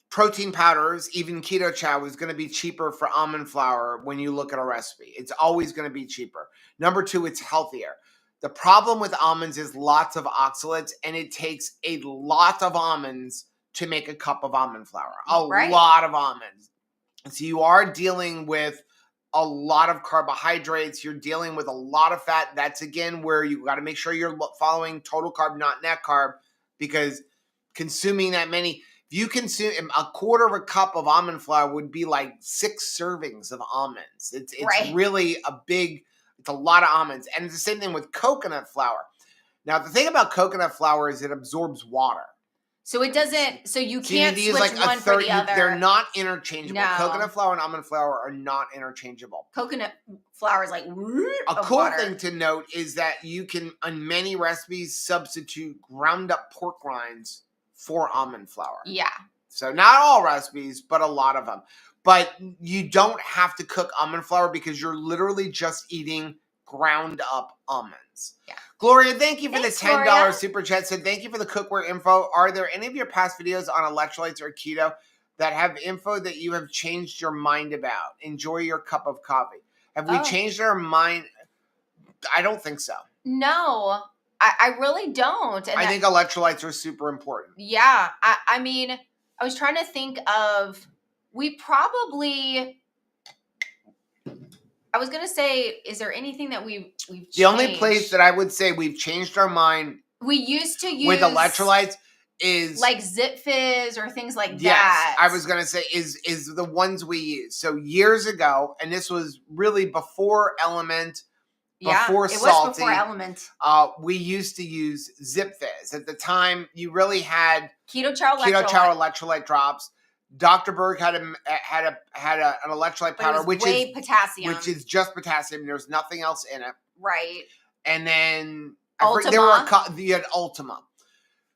protein powders, even keto chow is going to be cheaper for almond flour when you look at a recipe. It's always going to be cheaper. Number two, it's healthier. The problem with almonds is lots of oxalates, and it takes a lot of almonds to make a cup of almond flour. A lot of almonds. So you are dealing with a lot of carbohydrates. You're dealing with a lot of fat. That's, again, where you got to make sure you're following total carb, not net carb, because consuming that many... If you consume a quarter of a cup of almond flour would be like 6 servings of almonds. It's really it's a lot of almonds. And it's the same thing with coconut flour. Now, the thing about coconut flour is it absorbs water. So it doesn't, so you can't switch one for the other. They're not interchangeable. No. Coconut flour and almond flour are not interchangeable. Coconut flour is like a cool thing to note is that you can, on many recipes, substitute ground up pork rinds for almond flour. Yeah. So not all recipes, but a lot of them. But you don't have to cook almond flour because you're literally just eating ground up almonds. Yeah. Gloria, thank you for the $10 Gloria. super chat. Said thank you for the cookware info. Are there any of your past videos on electrolytes or keto that have info that you have changed your mind about? Enjoy your cup of coffee. Have we changed our mind? I don't think so. No. I really don't. And I think electrolytes are super important. Yeah. I mean, I was trying to think of, I was going to say, is there anything that we've changed? The only place that I would say we've changed our mind we used to use with electrolytes is like Zip Fizz or things like that. Yes, I was going to say is the ones we use. So years ago, and this was really before Element, before Salty. It was before Element. We used to use Zip Fizz. At the time, you really had Keto Chow electrolyte drops. Dr. Berg had an electrolyte powder, which is potassium, which is just potassium. There's nothing else in it. Right. And then Ultima. You had Ultima.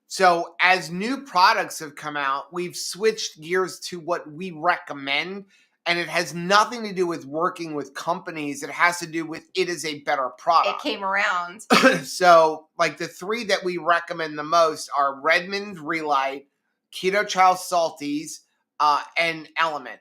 So as new products have come out, we've switched gears to what we recommend. And it has nothing to do with working with companies. It has to do with it is a better product. It came around. So, like the 3 that we recommend the most are Redmond Relight, Keto Chow Salties, and Element.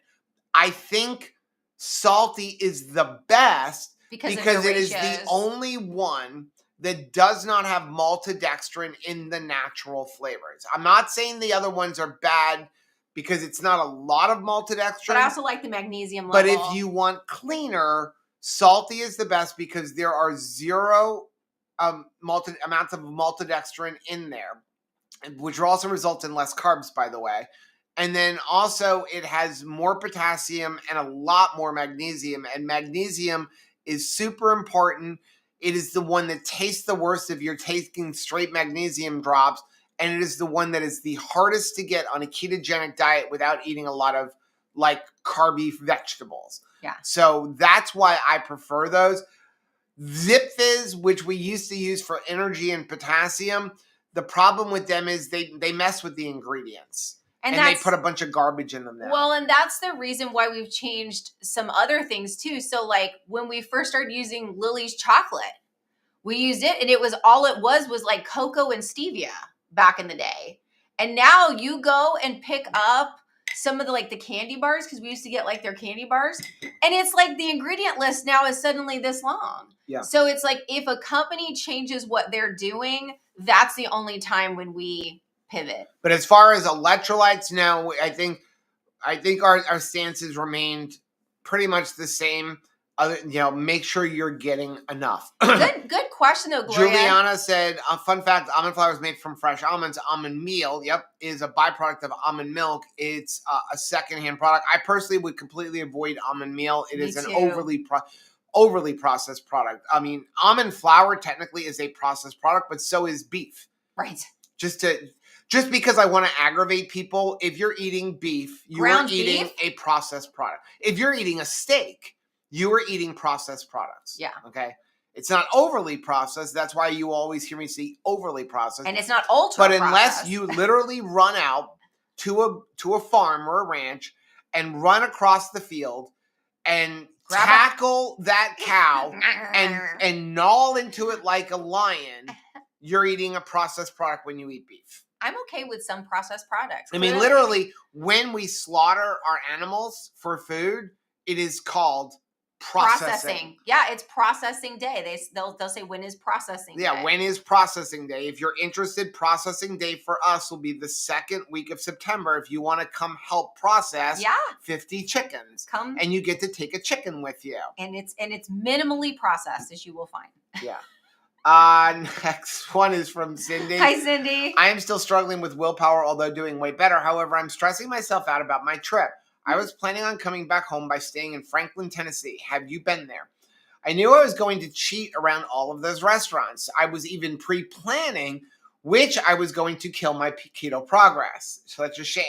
I think Salty is the best because it is the only one that does not have maltodextrin in the natural flavors. I'm not saying the other ones are bad, because it's not a lot of maltodextrin. But I also like the magnesium level. level. But if you want cleaner, Salty is the best because there are 0 amounts of maltodextrin in there, which also results in less carbs, by the way. And then also it has more potassium and a lot more magnesium. And magnesium is super important. It is the one that tastes the worst if you're taking straight magnesium drops. And it is the one that is the hardest to get on a ketogenic diet without eating a lot of like carby vegetables. Yeah. So that's why I prefer those. Zip Fizz, which we used to use for energy and potassium, the problem with them is they mess with the ingredients. And they put a bunch of garbage in them now. Well, and that's the reason why we've changed some other things too. So like when we first started using Lily's chocolate, we used it and it was like cocoa and stevia back in the day. And now you go and pick up some of the candy bars, because we used to get like their candy bars, and it's like the ingredient list now is suddenly this long. Yeah. So it's like if a company changes what they're doing, that's the only time when we pivot. But as far as electrolytes now, I think our stance has remained pretty much the same. Make sure you're getting enough. Good question though, Gloria. Juliana said, fun fact, almond flour is made from fresh almonds. Almond meal, is a byproduct of almond milk. It's a secondhand product. I personally would completely avoid almond meal. It is an overly processed product. I mean, almond flour technically is a processed product, but so is beef. Right. Just because I want to aggravate people, if you're eating beef, you are eating a processed product. If you're eating a steak, you are eating processed products. Yeah. Okay. It's not overly processed. That's why you always hear me say overly processed. And it's not ultra processed. But unless you literally run out to a farm or a ranch and run across the field and tackle that cow and gnaw into it like a lion, you're eating a processed product when you eat beef. I'm okay with some processed products. I mean, literally, when we slaughter our animals for food, it is called processing. Yeah, it's processing day. They'll say, when is processing day? Yeah, when is processing day? If you're interested, processing day for us will be the second week of September. If you want to come help process 50 chickens. Come. And you get to take a chicken with you. And it's minimally processed, as you will find. Yeah. Next one is from Cindy. Hi, Cindy. I am still struggling with willpower, although doing way better. However, I'm stressing myself out about my trip. I was planning on coming back home by staying in Franklin, Tennessee. Have you been there? I knew I was going to cheat around all of those restaurants. I was even pre-planning which I was going to kill my keto progress. Such a shame.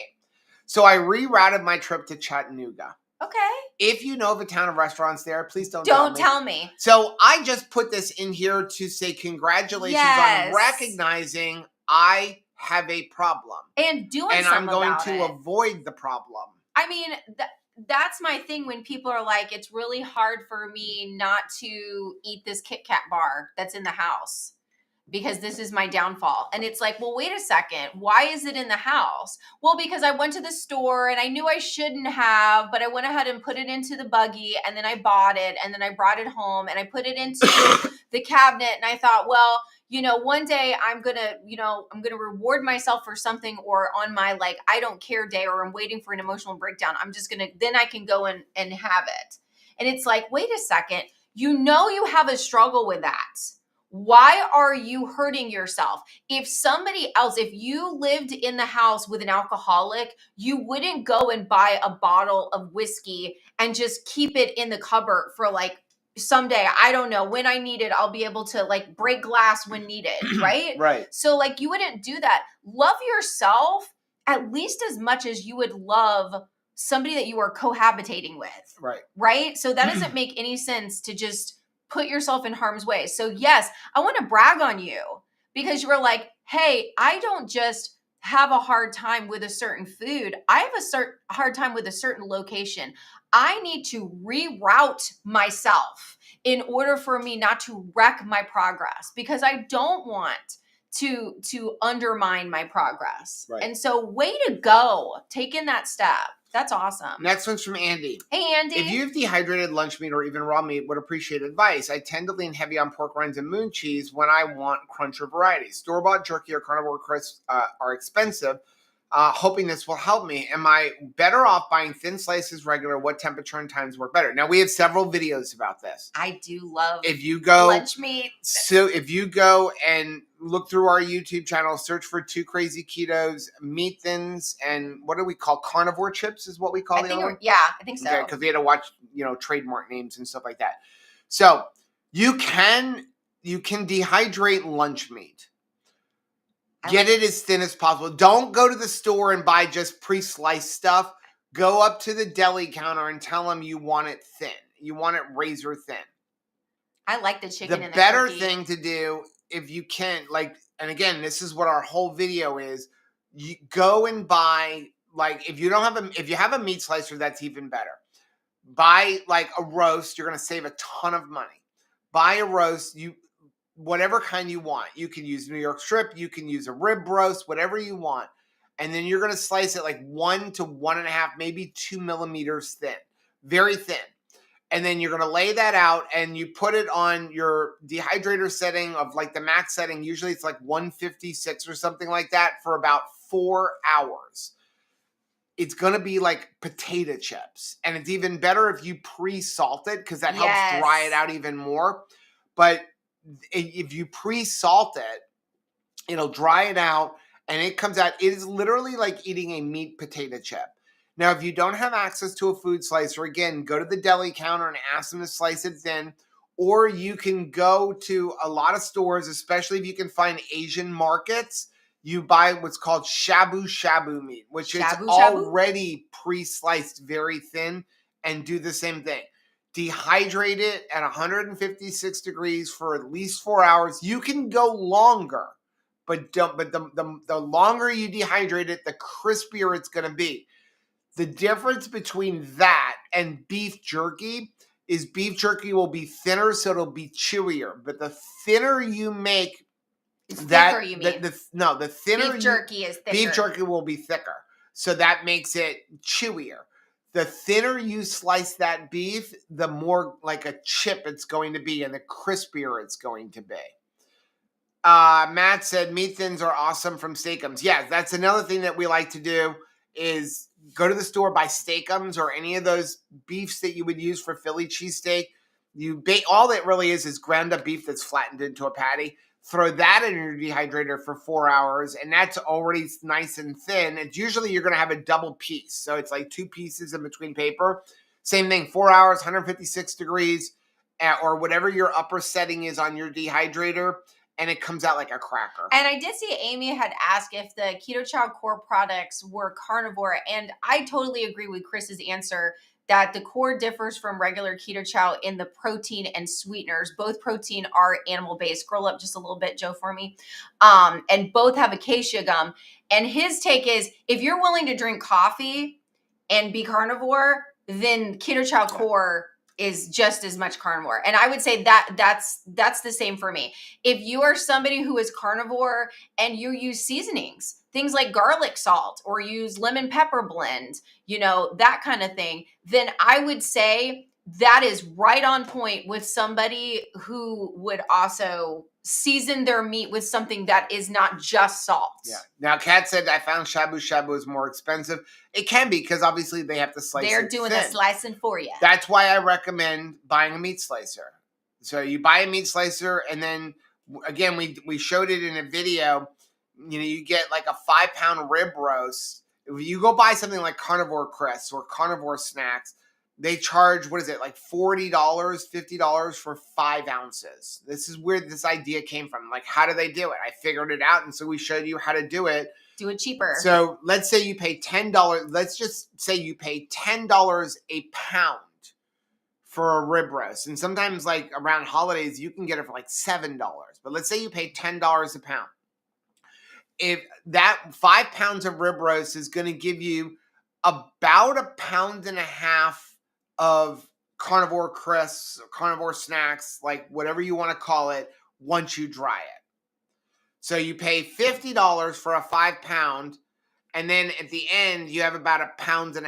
So I rerouted my trip to Chattanooga. Okay. If you know of a town of restaurants there, please don't tell me. So I just put this in here to say congratulations on recognizing I have a problem. And doing something about it. And I'm going to avoid the problem. I mean, that's my thing when people are like, it's really hard for me not to eat this Kit Kat bar that's in the house because this is my downfall. And it's like, well, wait a second. Why is it in the house? Well, because I went to the store and I knew I shouldn't have, but I went ahead and put it into the buggy and then I bought it and then I brought it home and I put it into the cabinet and I thought, well, one day I'm going to reward myself for something, or on my I don't care day, or I'm waiting for an emotional breakdown. I'm just then I can go and have it. And it's like, wait a second, you have a struggle with that. Why are you hurting yourself? If somebody else, if you lived in the house with an alcoholic, you wouldn't go and buy a bottle of whiskey and just keep it in the cupboard for someday, I don't know, when I need it, I'll be able to break glass when needed, right? Right. So you wouldn't do that. Love yourself at least as much as you would love somebody that you are cohabitating with. Right. Right? So that doesn't make any sense to just put yourself in harm's way. So yes, I want to brag on you because you were like, hey, I don't just have a hard time with a certain food. I have a hard time with a certain location. I need to reroute myself in order for me not to wreck my progress, because I don't want to undermine my progress. Right. And so way to go, taking that step. That's awesome. Next one's from Andy. Hey, Andy. If you have dehydrated lunch meat or even raw meat, would appreciate advice. I tend to lean heavy on pork rinds and moon cheese when I want crunch or variety. Store-bought jerky or carnivore crisps are expensive, hoping this will help me. Am I better off buying thin slices regular? What temperature and times work better? Now, we have several videos about this. I do love If you go lunch meat. So if you go and look through our YouTube channel, search for Two Crazy Ketos, meat thins, and what do we call carnivore chips is what we call I the think other one? yeah, I think so. Okay, because we had to watch, trademark names and stuff like that. So you can dehydrate lunch meat. Get it as thin as possible. Don't go to the store and buy just pre-sliced stuff. Go up to the deli counter and tell them you want it thin. You want it razor thin. I like the chicken and the better turkey. thing to do, if you can, and again, this is what our whole video is. You go and buy, if you have a meat slicer, that's even better. Buy a roast. You're going to save a ton of money. Buy a roast. Whatever kind you want. You can use New York strip. You can use a rib roast, whatever you want. And then you're going to slice it 1 to 1.5, maybe 2 millimeters thin. Very thin. And then you're going to lay that out and you put it on your dehydrator setting of the max setting. Usually it's 156 or something like that for about 4 hours. It's going to be like potato chips. And it's even better if you pre-salt it because that helps dry it out even more. But if you pre-salt it, it'll dry it out and it comes out. It is literally like eating a meat potato chip. Now, if you don't have access to a food slicer, again, go to the deli counter and ask them to slice it thin. Or you can go to a lot of stores, especially if you can find Asian markets. You buy what's called shabu meat, which is already pre-sliced very thin, and do the same thing. Dehydrate it at 156 degrees for at least 4 hours. You can go longer, but the longer you dehydrate it, the crispier it's going to be. The difference between that and beef jerky is beef jerky will be thinner, so it'll be chewier. But the thinner you make thicker, you mean? The thinner beef jerky is thicker. Beef jerky will be thicker. So that makes it chewier. The thinner you slice that beef, the more like a chip it's going to be and the crispier it's going to be. Matt said meat thins are awesome from Steakums. Yeah, that's another thing that we like to do is go to the store, buy Steakums or any of those beefs that you would use for Philly cheesesteak. All it really is ground up beef that's flattened into a patty. Throw that in your dehydrator for 4 hours, and that's already nice and thin. It's usually you're going to have a double piece, so it's like 2 pieces in between paper. Same thing, 4 hours, 156 degrees, or whatever your upper setting is on your dehydrator, and it comes out like a cracker. And I did see Amy had asked if the Keto Chow core products were carnivore, and I totally agree with Chris's answer that the core differs from regular keto chow in the protein and sweeteners. Both protein are animal-based. Scroll up just a little bit, Joe, for me. And both have acacia gum. And his take is, if you're willing to drink coffee and be carnivore, then keto chow core is just as much carnivore. And I would say that's the same for me. If you are somebody who is carnivore and you use seasonings, things like garlic salt or use lemon pepper blend, that kind of thing, then I would say that is right on point with somebody who would also season their meat with something that is not just salt. Yeah. Now, Kat said, I found shabu is more expensive. It can be because obviously they have to slice it They're doing the slicing for you. That's why I recommend buying a meat slicer. So you buy a meat slicer, and then, again, we showed it in a video. You get like a 5-pound rib roast. If you go buy something like Carnivore Crisps or Carnivore Snacks, they charge, what is it, like $40, $50 for 5 ounces. This is where this idea came from. Like, how do they do it? I figured it out, and so we showed you how to do it. Do it cheaper. So let's say you pay $10. Let's just say you pay $10 a pound for a rib roast. And sometimes, like, around holidays, you can get it for like $7. But let's say you pay $10 a pound. If that 5 pounds of rib roast is going to give you about 1.5 pounds of Carnivore Crisps, Carnivore Snacks, like whatever you want to call it, once you dry it. So you pay $50 for a 5 pound, and then at the end, you have about 1.5 pounds.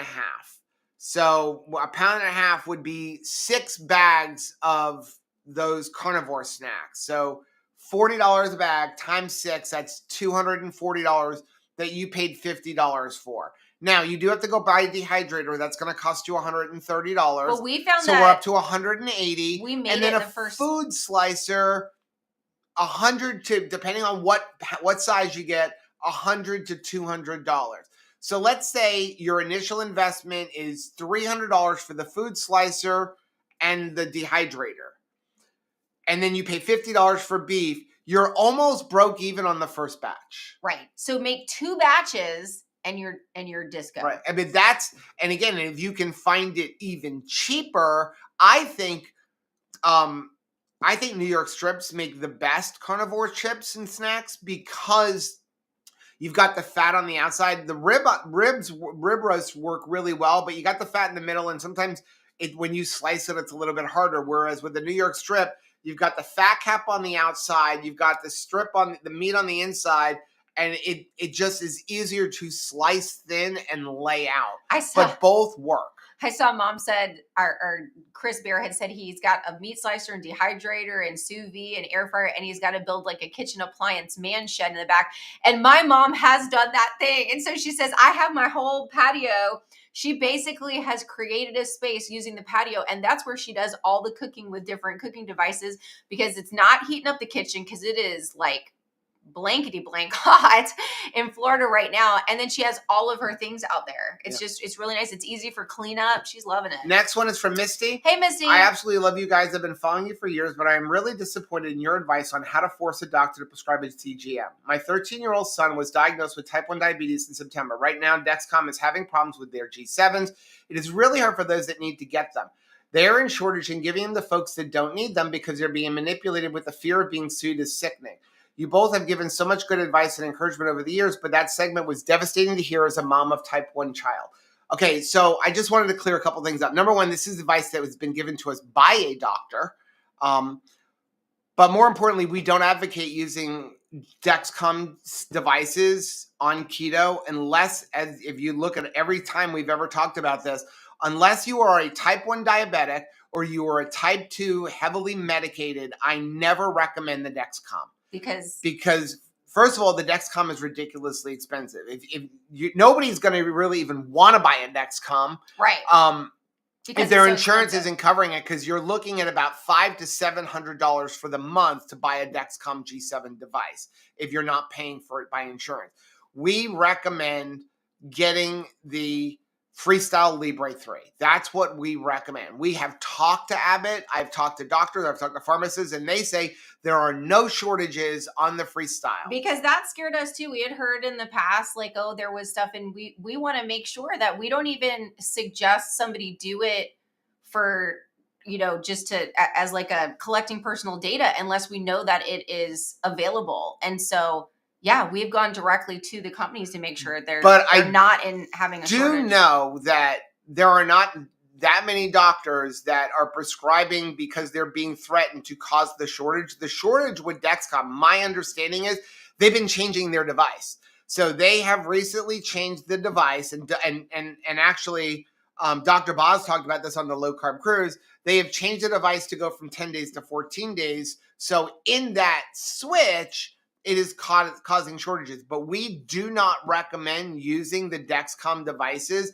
So 1.5 pounds would be 6 bags of those carnivore snacks. So $40 a bag times 6, that's $240. that you paid $50 for. Now, you do have to go buy a dehydrator. That's going to cost you $130. But we found so that we're up to $180. we made and then it a the first food slicer, 100 to, depending on what size you get, $100 to $200. So let's say your initial investment is $300 for the food slicer and the dehydrator, and then you pay $50 for beef. You're almost broke even on the first batch. Right. So make 2 batches and you're disco. Right. I mean, and again, if you can find it even cheaper, I think New York strips make the best carnivore chips and snacks because you've got the fat on the outside. The rib roasts work really well, but you got the fat in the middle, and sometimes when you slice it, it's a little bit harder. Whereas with the New York strip, you've got the fat cap on the outside, you've got the strip on the meat on the inside, and it just is easier to slice thin and lay out. But both work. I saw Mom said, or Chris Bear had said he's got a meat slicer and dehydrator and sous vide and air fryer, and he's got to build like a kitchen appliance man shed in the back. And my mom has done that thing. And so she says, I have my whole patio. She basically has created a space using the patio, and that's where she does all the cooking with different cooking devices, because it's not heating up the kitchen, because it is like blankety blank hot in Florida right now. And then she has all of her things out there. It's really nice. It's easy for cleanup. She's loving it. Next one is from Misty. Hey, Misty. I absolutely love you guys. I've been following you for years, but I am really disappointed in your advice on how to force a doctor to prescribe a CGM. My 13-year-old son was diagnosed with type 1 diabetes in September. Right now, Dexcom is having problems with their G7s. It is really hard for those that need to get them. They are in shortage, and giving them to folks that don't need them because they're being manipulated with the fear of being sued is sickening. You both have given so much good advice and encouragement over the years, but that segment was devastating to hear as a mom of type 1 child. Okay, so I just wanted to clear a couple things up. Number one, this is advice that has been given to us by a doctor. But more importantly, we don't advocate using Dexcom devices on keto unless, as if you look at every time we've ever talked about this, unless you are a type 1 diabetic or you are a type 2 heavily medicated, I never recommend the Dexcom. Because first of all, the Dexcom is ridiculously expensive. Nobody's going to really even want to buy a Dexcom, right? If their insurance isn't covering it, because you're looking at about $500 to $700 for the month to buy a Dexcom G7 device if you're not paying for it by insurance. We recommend getting the Freestyle Libre 3. That's what we recommend. We have talked to Abbott. I've talked to doctors. I've talked to pharmacists, and they say there are no shortages on the Freestyle. Because that scared us too. We had heard in the past, like, oh, there was stuff, and we want to make sure that we don't even suggest somebody do it for, just as like a collecting personal data unless we know that it is available. And so, yeah, we've gone directly to the companies to make sure they're not having a shortage. I do know that there are not that many doctors that are prescribing because they're being threatened to cause the shortage. The shortage with Dexcom, my understanding is they've been changing their device. So they have recently changed the device, and actually, Dr. Boz talked about this on the Low Carb Cruise. They have changed the device to go from 10 days to 14 days. So in that switch, it is causing shortages. But we do not recommend using the Dexcom devices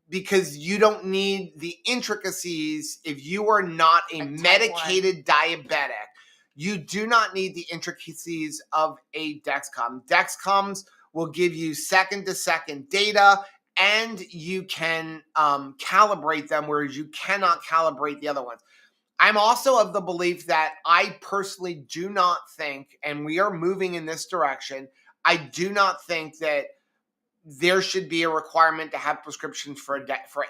because you don't need the intricacies if you are not a medicated diabetic. You do not need the intricacies of a Dexcom. Dexcoms will give you second-to-second data, and you can calibrate them, whereas you cannot calibrate the other ones. I'm also of the belief that I personally do not think, and we are moving in this direction, I do not think that there should be a requirement to have prescriptions for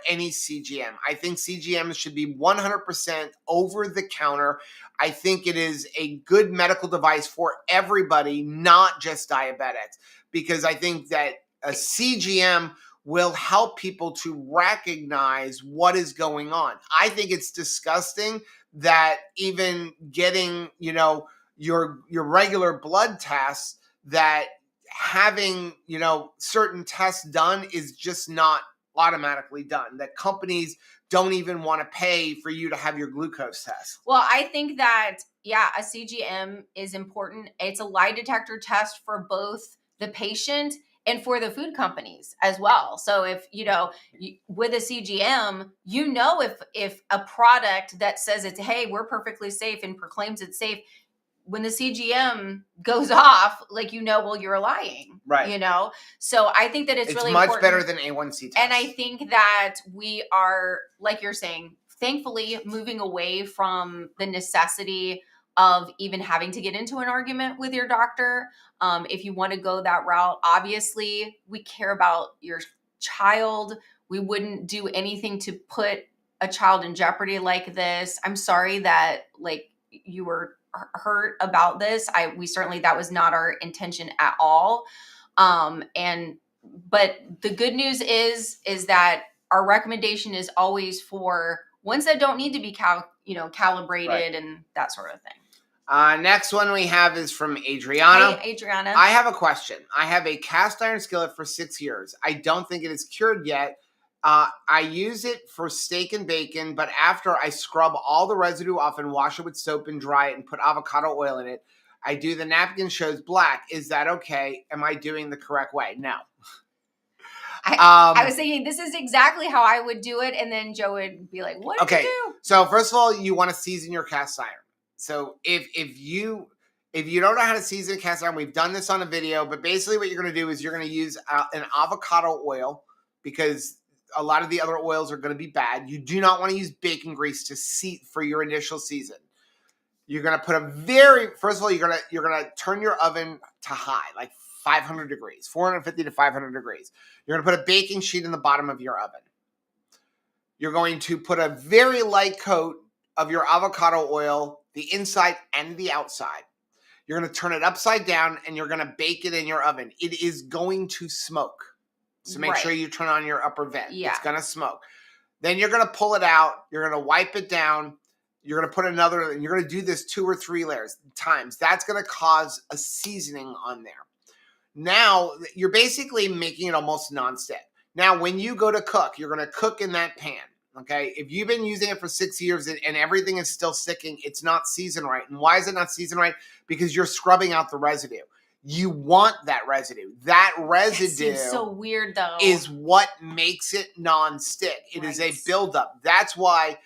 any CGM. I think CGMs should be 100% over the counter. I think it is a good medical device for everybody, not just diabetics, because I think that a CGM will help people to recognize what is going on. I think it's disgusting that even getting, your regular blood tests, that having, certain tests done is just not automatically done, that companies don't even want to pay for you to have your glucose test. Well, I think that, a CGM is important. It's a lie detector test for both the patient and for the food companies as well. So if, with a CGM, if a product that says it's, hey, we're perfectly safe and proclaims it's safe, when the CGM goes off, well, you're lying, right? So I think that it's really much important. better than A1C test. And I think that we are, like you're saying, thankfully moving away from the necessity of even having to get into an argument with your doctor. If you want to go that route, obviously we care about your child. We wouldn't do anything to put a child in jeopardy like this. I'm sorry that you were hurt about this. We certainly, that was not our intention at all. But the good news is that our recommendation is always for ones that don't need to be calibrated, right, and that sort of thing. Next one we have is from Adriana. Hey, Adriana. I have a question. I have a cast iron skillet for 6 years. I don't think it is cured yet. I use it for steak and bacon, but after I scrub all the residue off and wash it with soap and dry it and put avocado oil in it, I do the napkin shows black. Is that okay? Am I doing the correct way? No. I was thinking this is exactly how I would do it, and then Joe would be like, what did you do? So first of all, you want to season your cast iron. So if you don't know how to season a cast iron, we've done this on a video, but basically what you're going to do is you're going to use an avocado oil, because a lot of the other oils are going to be bad. You do not want to use bacon grease for your initial season. You're going to put first of all, you're going to turn your oven to high, like 500 degrees, 450 to 500 degrees. You're going to put a baking sheet in the bottom of your oven. You're going to put a very light coat of your avocado oil, the inside and the outside. You're going to turn it upside down and you're going to bake it in your oven. It is going to smoke. So make sure you turn on your upper vent. Yeah. It's going to smoke. Then you're going to pull it out. You're going to wipe it down. You're going to put another, and you're going to do this 2 or 3 times. That's going to cause a seasoning on there. Now, you're basically making it almost nonstick. Now, when you go to cook, you're going to cook in that pan, okay? If you've been using it for 6 years and everything is still sticking, it's not seasoned right. And why is it not seasoned right? Because you're scrubbing out the residue. You want that residue. That residue seems so weird, though, is what makes it nonstick. It is a buildup. That's why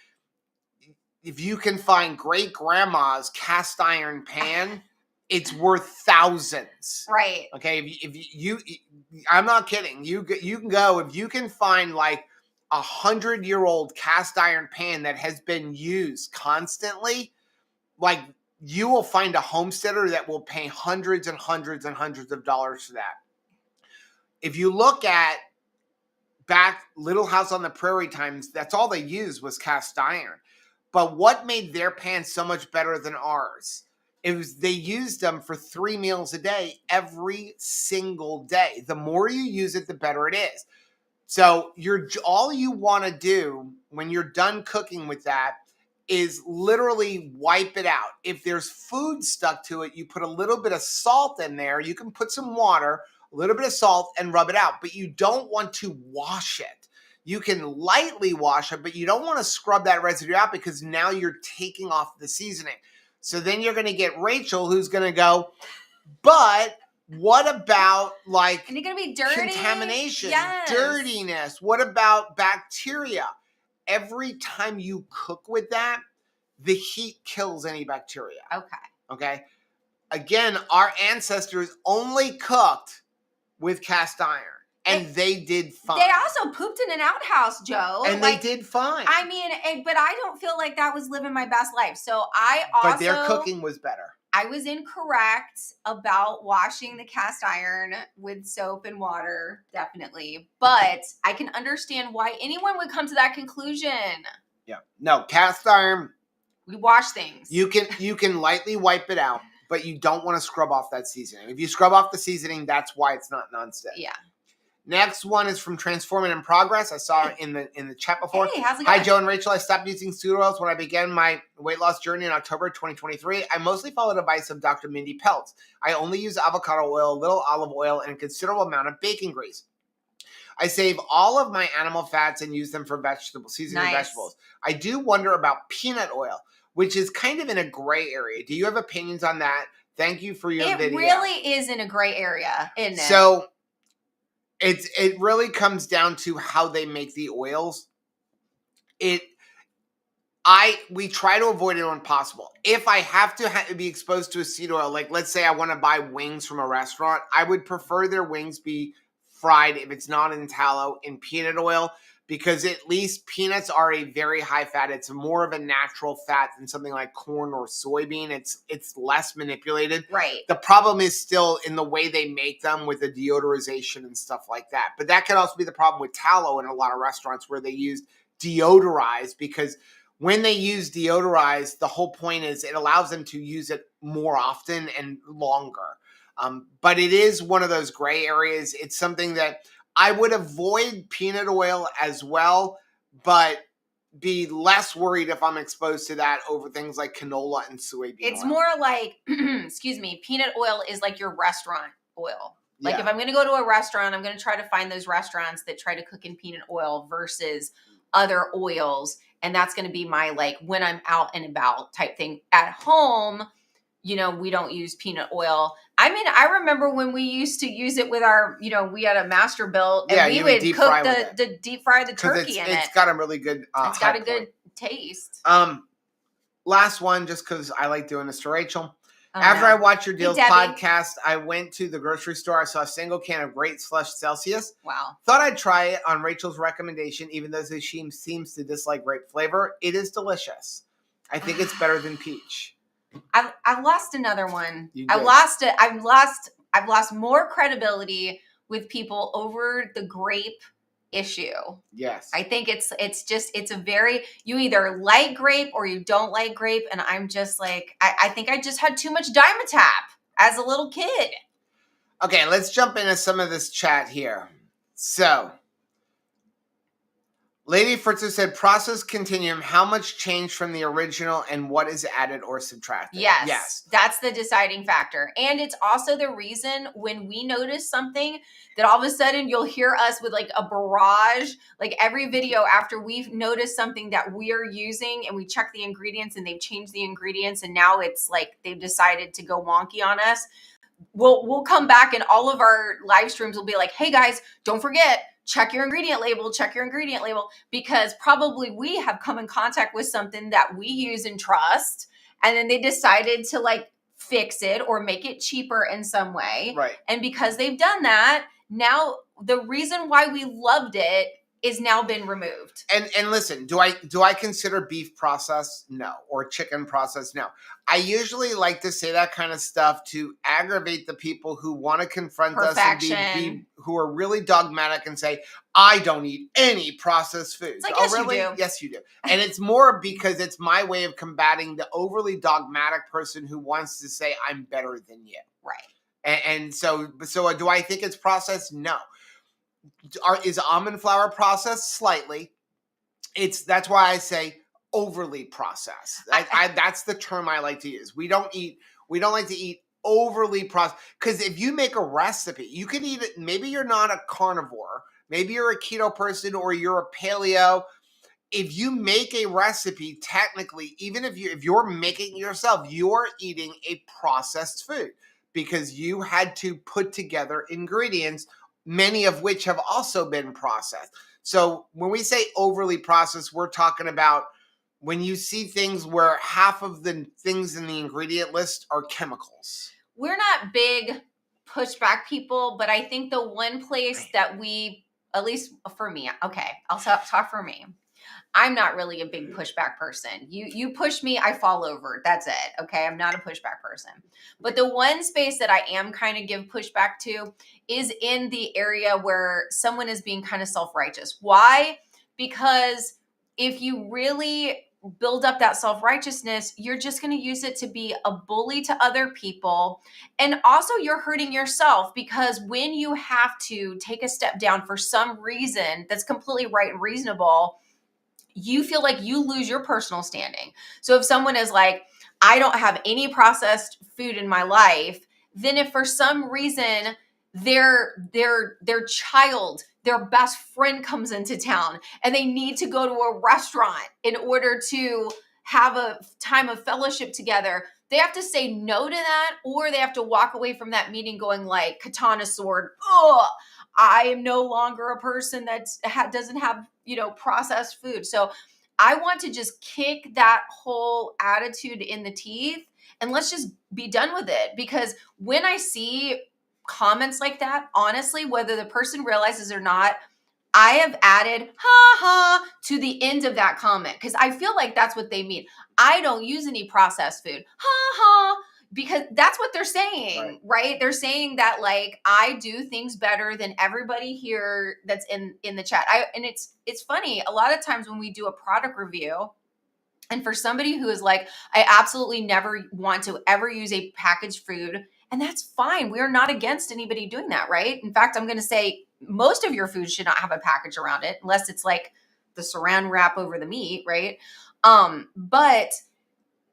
if you can find great grandma's cast iron pan, it's worth thousands. Right. Okay. If you I'm not kidding. You can go, if you can find like 100-year-old cast iron pan that has been used constantly, like, you will find a homesteader that will pay hundreds and hundreds and hundreds of dollars for that. If you look at back Little House on the Prairie times, that's all they used was cast iron. But what made their pans so much better than ours? It was they used them for 3 meals a day, every single day. The more you use it, the better it is. So all you want to do when you're done cooking with that is literally wipe it out. If there's food stuck to it, you put a little bit of salt in there. You can put some water, a little bit of salt, and rub it out. But you don't want to wash it. You can lightly wash it, but you don't want to scrub that residue out, because now you're taking off the seasoning. So then you're going to get Rachel, who's going to go, but what about and it's going to be dirty? Contamination, dirtiness? What about bacteria? Every time you cook with that, the heat kills any bacteria. Okay. Again, our ancestors only cooked with cast iron, and they did fine. They also pooped in an outhouse, Joe. And they did fine. I mean, but I don't feel like that was living my best life. So but their cooking was better. I was incorrect about washing the cast iron with soap and water, definitely. But I can understand why anyone would come to that conclusion. Yeah. No, cast iron. We wash things. You can lightly wipe it out, but you don't want to scrub off that seasoning. If you scrub off the seasoning, that's why it's not nonstick. Yeah. Next one is from Transforming in Progress. I saw it in the chat before. Hey, how's it going? Hi, Joe and Rachel. I stopped using seed oils when I began my weight loss journey in October 2023. I mostly follow the advice of Dr. Mindy Peltz. I only use avocado oil, a little olive oil, and a considerable amount of bacon grease. I save all of my animal fats and use them for seasoning vegetables. I do wonder about peanut oil, which is kind of in a gray area. Do you have opinions on that? Thank you for your video. It really is in a gray area, isn't it? So it really comes down to how they make the oils. We try to avoid it when possible. If I have to be exposed to a seed oil, like let's say I want to buy wings from a restaurant, I would prefer their wings be fried, if it's not in tallow, in peanut oil, because at least peanuts are a very high fat. It's more of a natural fat than something like corn or soybean. It's less manipulated. Right. The problem is still in the way they make them with the deodorization and stuff like that. But that could also be the problem with tallow in a lot of restaurants where they use deodorized, because when they use deodorized, the whole point is it allows them to use it more often and longer. But it is one of those gray areas. It's something that I would avoid peanut oil as well, but be less worried if I'm exposed to that over things like canola and soybean It's oil. more like, excuse me, peanut oil is like your restaurant oil. Like Yeah. if I'm going to go to a restaurant, I'm going to try to find those restaurants that try to cook in peanut oil versus other oils. And that's going to be my, like, when I'm out and about type thing. At home, you know, we don't use peanut oil. I mean, I remember when we used to use it with our, you know, we had a master built and we would cook the deep fry the turkey in it. It's got a really good it's got a good taste. Last one, just because I like doing this to Rachel. Oh, After no. I watched your Hey, Deals Debbie. podcast, I went to the grocery store. I saw a single can of Great Slush Celsius. Wow. Thought I'd try it on Rachel's recommendation, even though she seems to dislike grape flavor. It is delicious. I think it's better than peach. I've lost another one. You I've did. lost it. I've lost more credibility with people over the grape issue. Yes. I think it's a very, you either like grape or you don't like grape. And I'm just like, I think I just had too much Dimetapp as a little kid. Okay, let's jump into some of this chat here. So, Lady Fritzer said, process continuum, how much changed from the original and what is added or subtracted? Yes. That's the deciding factor. And it's also the reason when we notice something that all of a sudden you'll hear us with like a barrage, like every video after we've noticed something that we're using and we check the ingredients and they've changed the ingredients and now it's like they've decided to go wonky on us. We'll come back and all of our live streams will be like, hey guys, don't forget, check your ingredient label, because probably we have come in contact with something that we use and trust. And then they decided to like fix it or make it cheaper in some way. Right. And because they've done that, now the reason why we loved it is now been removed. And listen, do I consider beef processed? No. Or chicken processed? No. I usually like to say that kind of stuff to aggravate the people who want to confront us and who are really dogmatic and say, I don't eat any processed foods. It's like, yes, really? You do. Yes, you do. And it's more because it's my way of combating the overly dogmatic person who wants to say I'm better than you. Right. And so do I think it's processed? No. Is almond flour processed? Slightly. That's why I say overly processed. That's the term I like to use. We don't like to eat overly processed, because if you make a recipe, you can eat it. Maybe you're not a carnivore, maybe you're a keto person, or you're a paleo. If you make a recipe, technically, even if you're making it yourself, you're eating a processed food because you had to put together ingredients, many of which have also been processed. So when we say overly processed, we're talking about when you see things where half of the things in the ingredient list are chemicals. We're not big pushback people, but I think the one place that we, at least for me, okay, I'll talk for me. I'm not really a big pushback person. You push me, I fall over. That's it. Okay. I'm not a pushback person. But the one space that I am kind of give pushback to is in the area where someone is being kind of self-righteous. Why? Because if you really build up that self-righteousness, you're just going to use it to be a bully to other people. And also you're hurting yourself, because when you have to take a step down for some reason that's completely right and reasonable, you feel like you lose your personal standing. So if someone is like, I don't have any processed food in my life, then if for some reason their child, their best friend comes into town and they need to go to a restaurant in order to have a time of fellowship together, they have to say no to that, or they have to walk away from that meeting going like katana sword, oh, I am no longer a person that doesn't have, processed food. So I want to just kick that whole attitude in the teeth and let's just be done with it. Because when I see comments like that, honestly, whether the person realizes or not, I have added ha ha to the end of that comment because I feel like that's what they mean. I don't use any processed food. Ha ha. Because that's what they're saying, right? They're saying that like I do things better than everybody here that's in the chat. And it's funny. A lot of times when we do a product review, and for somebody who is like, I absolutely never want to ever use a packaged food, and that's fine. We're not against anybody doing that, right? In fact, I'm going to say most of your food should not have a package around it unless it's like the saran wrap over the meat, right? But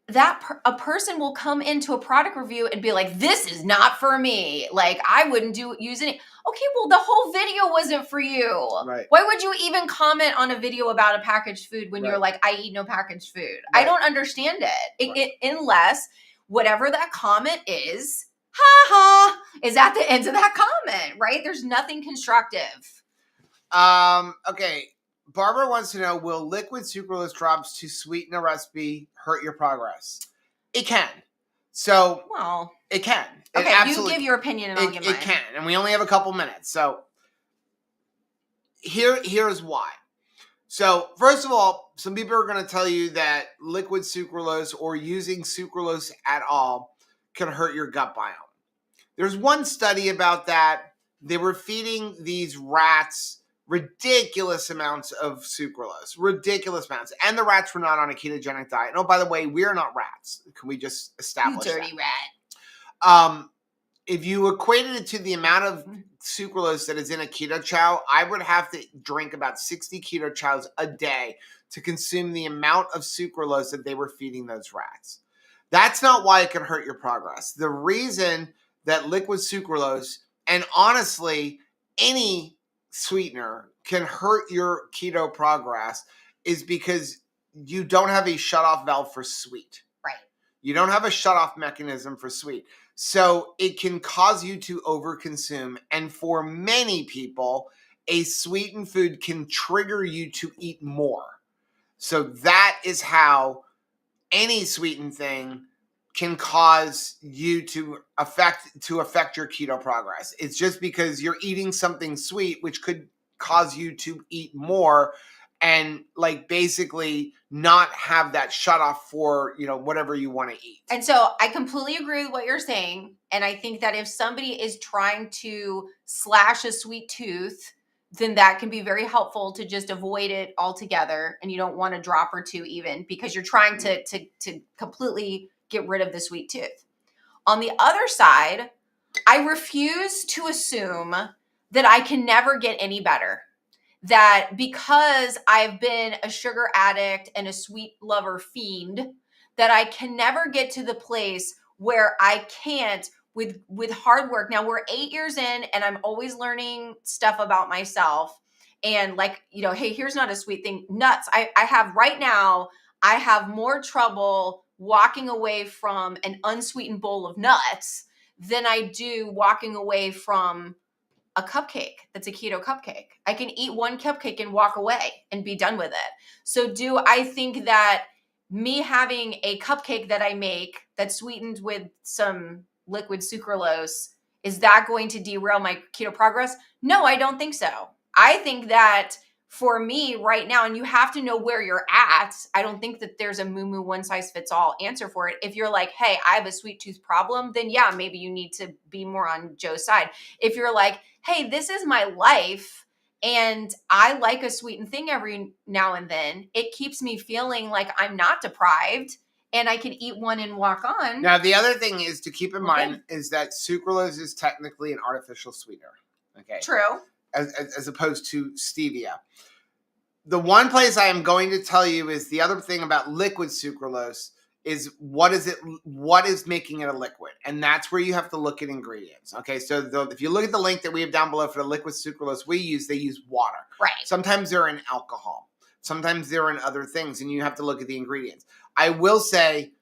a person will come into a product review and be like, this is not for me. Like I wouldn't use any. Okay, well, the whole video wasn't for you. Right. Why would you even comment on a video about a packaged food when you're like, I eat no packaged food? I don't understand it. Unless whatever that comment is, ha ha, is at the end of that comment, right? There's nothing constructive. Okay. Barbara wants to know, will liquid sucralose drops to sweeten a recipe hurt your progress? It can. So, well, it can. Okay, you give your opinion and I'll give mine. It can. And we only have a couple minutes. So, here's why. So, first of all, some people are going to tell you that liquid sucralose or using sucralose at all can hurt your gut biome. There's one study about that. They were feeding these rats ridiculous amounts of sucralose, ridiculous amounts. And the rats were not on a ketogenic diet. And oh, by the way, we're not rats. Can we just establish you dirty that? rat. If you equated it to the amount of sucralose that is in a keto chow, I would have to drink about 60 keto chows a day to consume the amount of sucralose that they were feeding those rats. That's not why it can hurt your progress. The reason that liquid sucralose, and honestly, any sweetener can hurt your keto progress is because you don't have a shutoff valve for sweet. Right. You don't have a shutoff mechanism for sweet. So it can cause you to overconsume. And for many people, a sweetened food can trigger you to eat more. So that is how any sweetened thing can cause you to affect your keto progress. It's just because you're eating something sweet, which could cause you to eat more and like basically not have that shut off for, whatever you want to eat. And so I completely agree with what you're saying. And I think that if somebody is trying to slash a sweet tooth, then that can be very helpful to just avoid it altogether. And you don't want a drop or two even because you're trying to completely get rid of the sweet tooth. On the other side, I refuse to assume that I can never get any better. That because I've been a sugar addict and a sweet lover fiend, that I can never get to the place where I can't with hard work. Now we're 8 years in and I'm always learning stuff about myself. And like, hey, here's not a sweet thing. Nuts. I have right now, I have more trouble walking away from an unsweetened bowl of nuts than I do walking away from a cupcake that's a keto cupcake. I can eat one cupcake and walk away and be done with it. So do I think that me having a cupcake that I make that's sweetened with some liquid sucralose, is that going to derail my keto progress? No, I don't think so. I think that for me right now, and you have to know where you're at. I don't think that there's a moo one size fits all answer for it. If you're like, hey, I have a sweet tooth problem, then yeah, maybe you need to be more on Joe's side. If you're like, hey, this is my life and I like a sweetened thing every now and then, it keeps me feeling like I'm not deprived and I can eat one and walk on. Now, the other thing is to keep in mind is that sucralose is technically an artificial sweetener. Okay. True. As opposed to stevia. The one place I am going to tell you is the other thing about liquid sucralose is what is making it a liquid. And that's where you have to look at ingredients. Okay, so if you look at the link that we have down below for the liquid sucralose they use water. Right. Sometimes they're in alcohol. Sometimes they're in other things, and you have to look at the ingredients. I will say,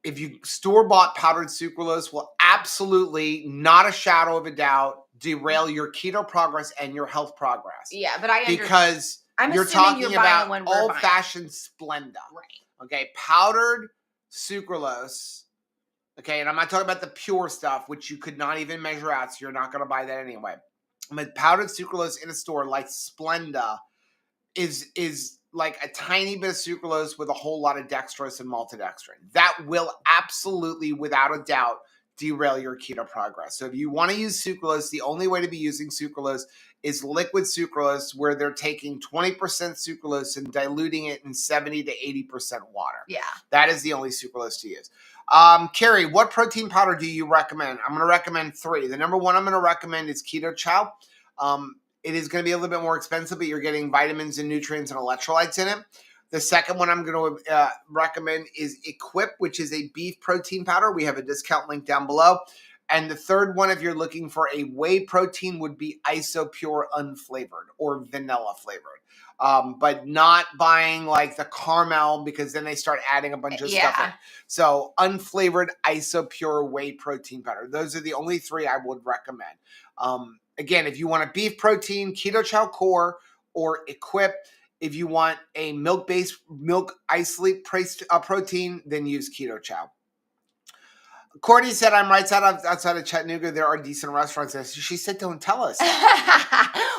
if you store-bought powdered sucralose will absolutely, not a shadow of a doubt, derail your keto progress and your health progress. Yeah, but I because I'm you're assuming talking you're about buying when we're old-fashioned Splenda. Right. Okay, powdered sucralose. Okay, and I'm not talking about the pure stuff, which you could not even measure out, so you're not going to buy that anyway. But powdered sucralose in a store like Splenda is like a tiny bit of sucralose with a whole lot of dextrose and maltodextrin. That will absolutely, without a doubt, derail your keto progress. So if you want to use sucralose, the only way to be using sucralose is liquid sucralose, where they're taking 20% sucralose and diluting it in 70 to 80% water. Yeah. That is the only sucralose to use. Carrie, what protein powder do you recommend? I'm going to recommend 3. The number 1 I'm going to recommend is Keto Chow. It is going to be a little bit more expensive, but you're getting vitamins and nutrients and electrolytes in it. The second one I'm going to recommend is Equip, which is a beef protein powder. We have a discount link down below. And the third one, if you're looking for a whey protein, would be Isopure unflavored or vanilla flavored. But not buying like the caramel, because then they start adding a bunch of stuff in. So unflavored Isopure whey protein powder. Those are the only 3 I would recommend. Again, if you want a beef protein, Keto Chow Core or Equip. If you want a milk-based milk isolate protein, then use Keto Chow. Courtney said, I'm right outside of Chattanooga. There are decent restaurants there. She said, don't tell us.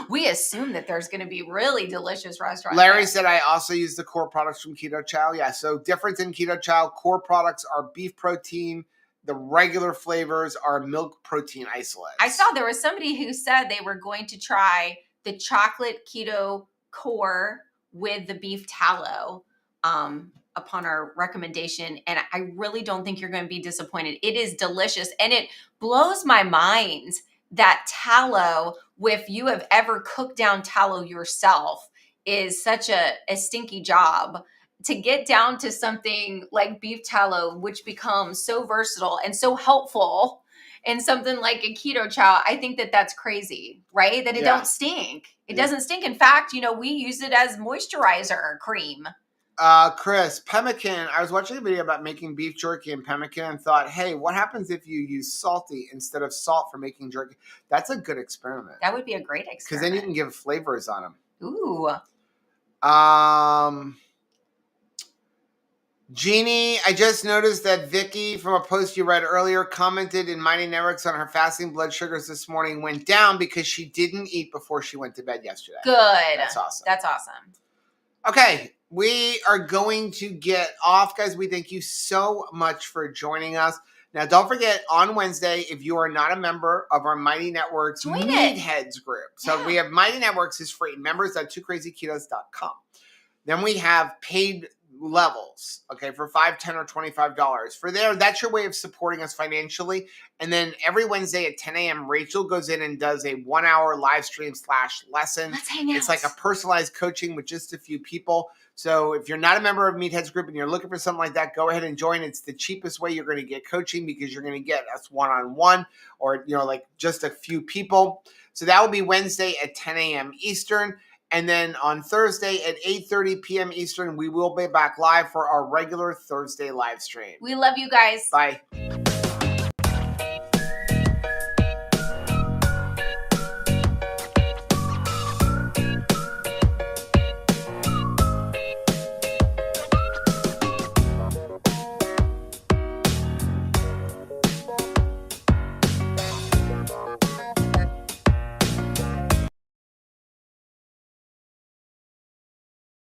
We assume that there's going to be really delicious restaurants. Larry said, I also use the core products from Keto Chow. Yeah, so difference in Keto Chow, core products are beef protein. The regular flavors are milk protein isolates. I saw there was somebody who said they were going to try the chocolate keto core with the beef tallow upon our recommendation. And I really don't think you're going to be disappointed. It is delicious. And it blows my mind that tallow, if you have ever cooked down tallow yourself, is such a stinky job. To get down to something like beef tallow, which becomes so versatile and so helpful in something like a Keto Chow, I think that that's crazy, right? That it don't stink. It doesn't stink. In fact, we use it as moisturizer cream. Chris, pemmican. I was watching a video about making beef jerky and pemmican and thought, hey, what happens if you use salty instead of salt for making jerky? That's a good experiment. That would be a great experiment. Because then you can give flavors on them. Ooh. Jeannie, I just noticed that Vicky, from a post you read earlier, commented in Mighty Networks on her fasting blood sugars this morning went down because she didn't eat before she went to bed yesterday. Good. That's awesome. That's awesome. Okay, we are going to get off, guys. We thank you so much for joining us. Now, don't forget, on Wednesday, if you are not a member of our Mighty Networks Meatheads group. So we have Mighty Networks is free. Members.twocrazyketos.com. Then we have paid levels, okay, for $5, $10, or $25. For there, that's your way of supporting us financially. And then every Wednesday at 10 a.m., Rachel goes in and does a 1-hour live stream / lesson. Let's hang out. It's like a personalized coaching with just a few people. So if you're not a member of Meatheads Group and you're looking for something like that, go ahead and join. It's the cheapest way you're going to get coaching, because you're going to get us one-on-one or, like just a few people. So that will be Wednesday at 10 a.m. Eastern. And then on Thursday at 8:30 p.m. Eastern, we will be back live for our regular Thursday live stream. We love you guys. Bye.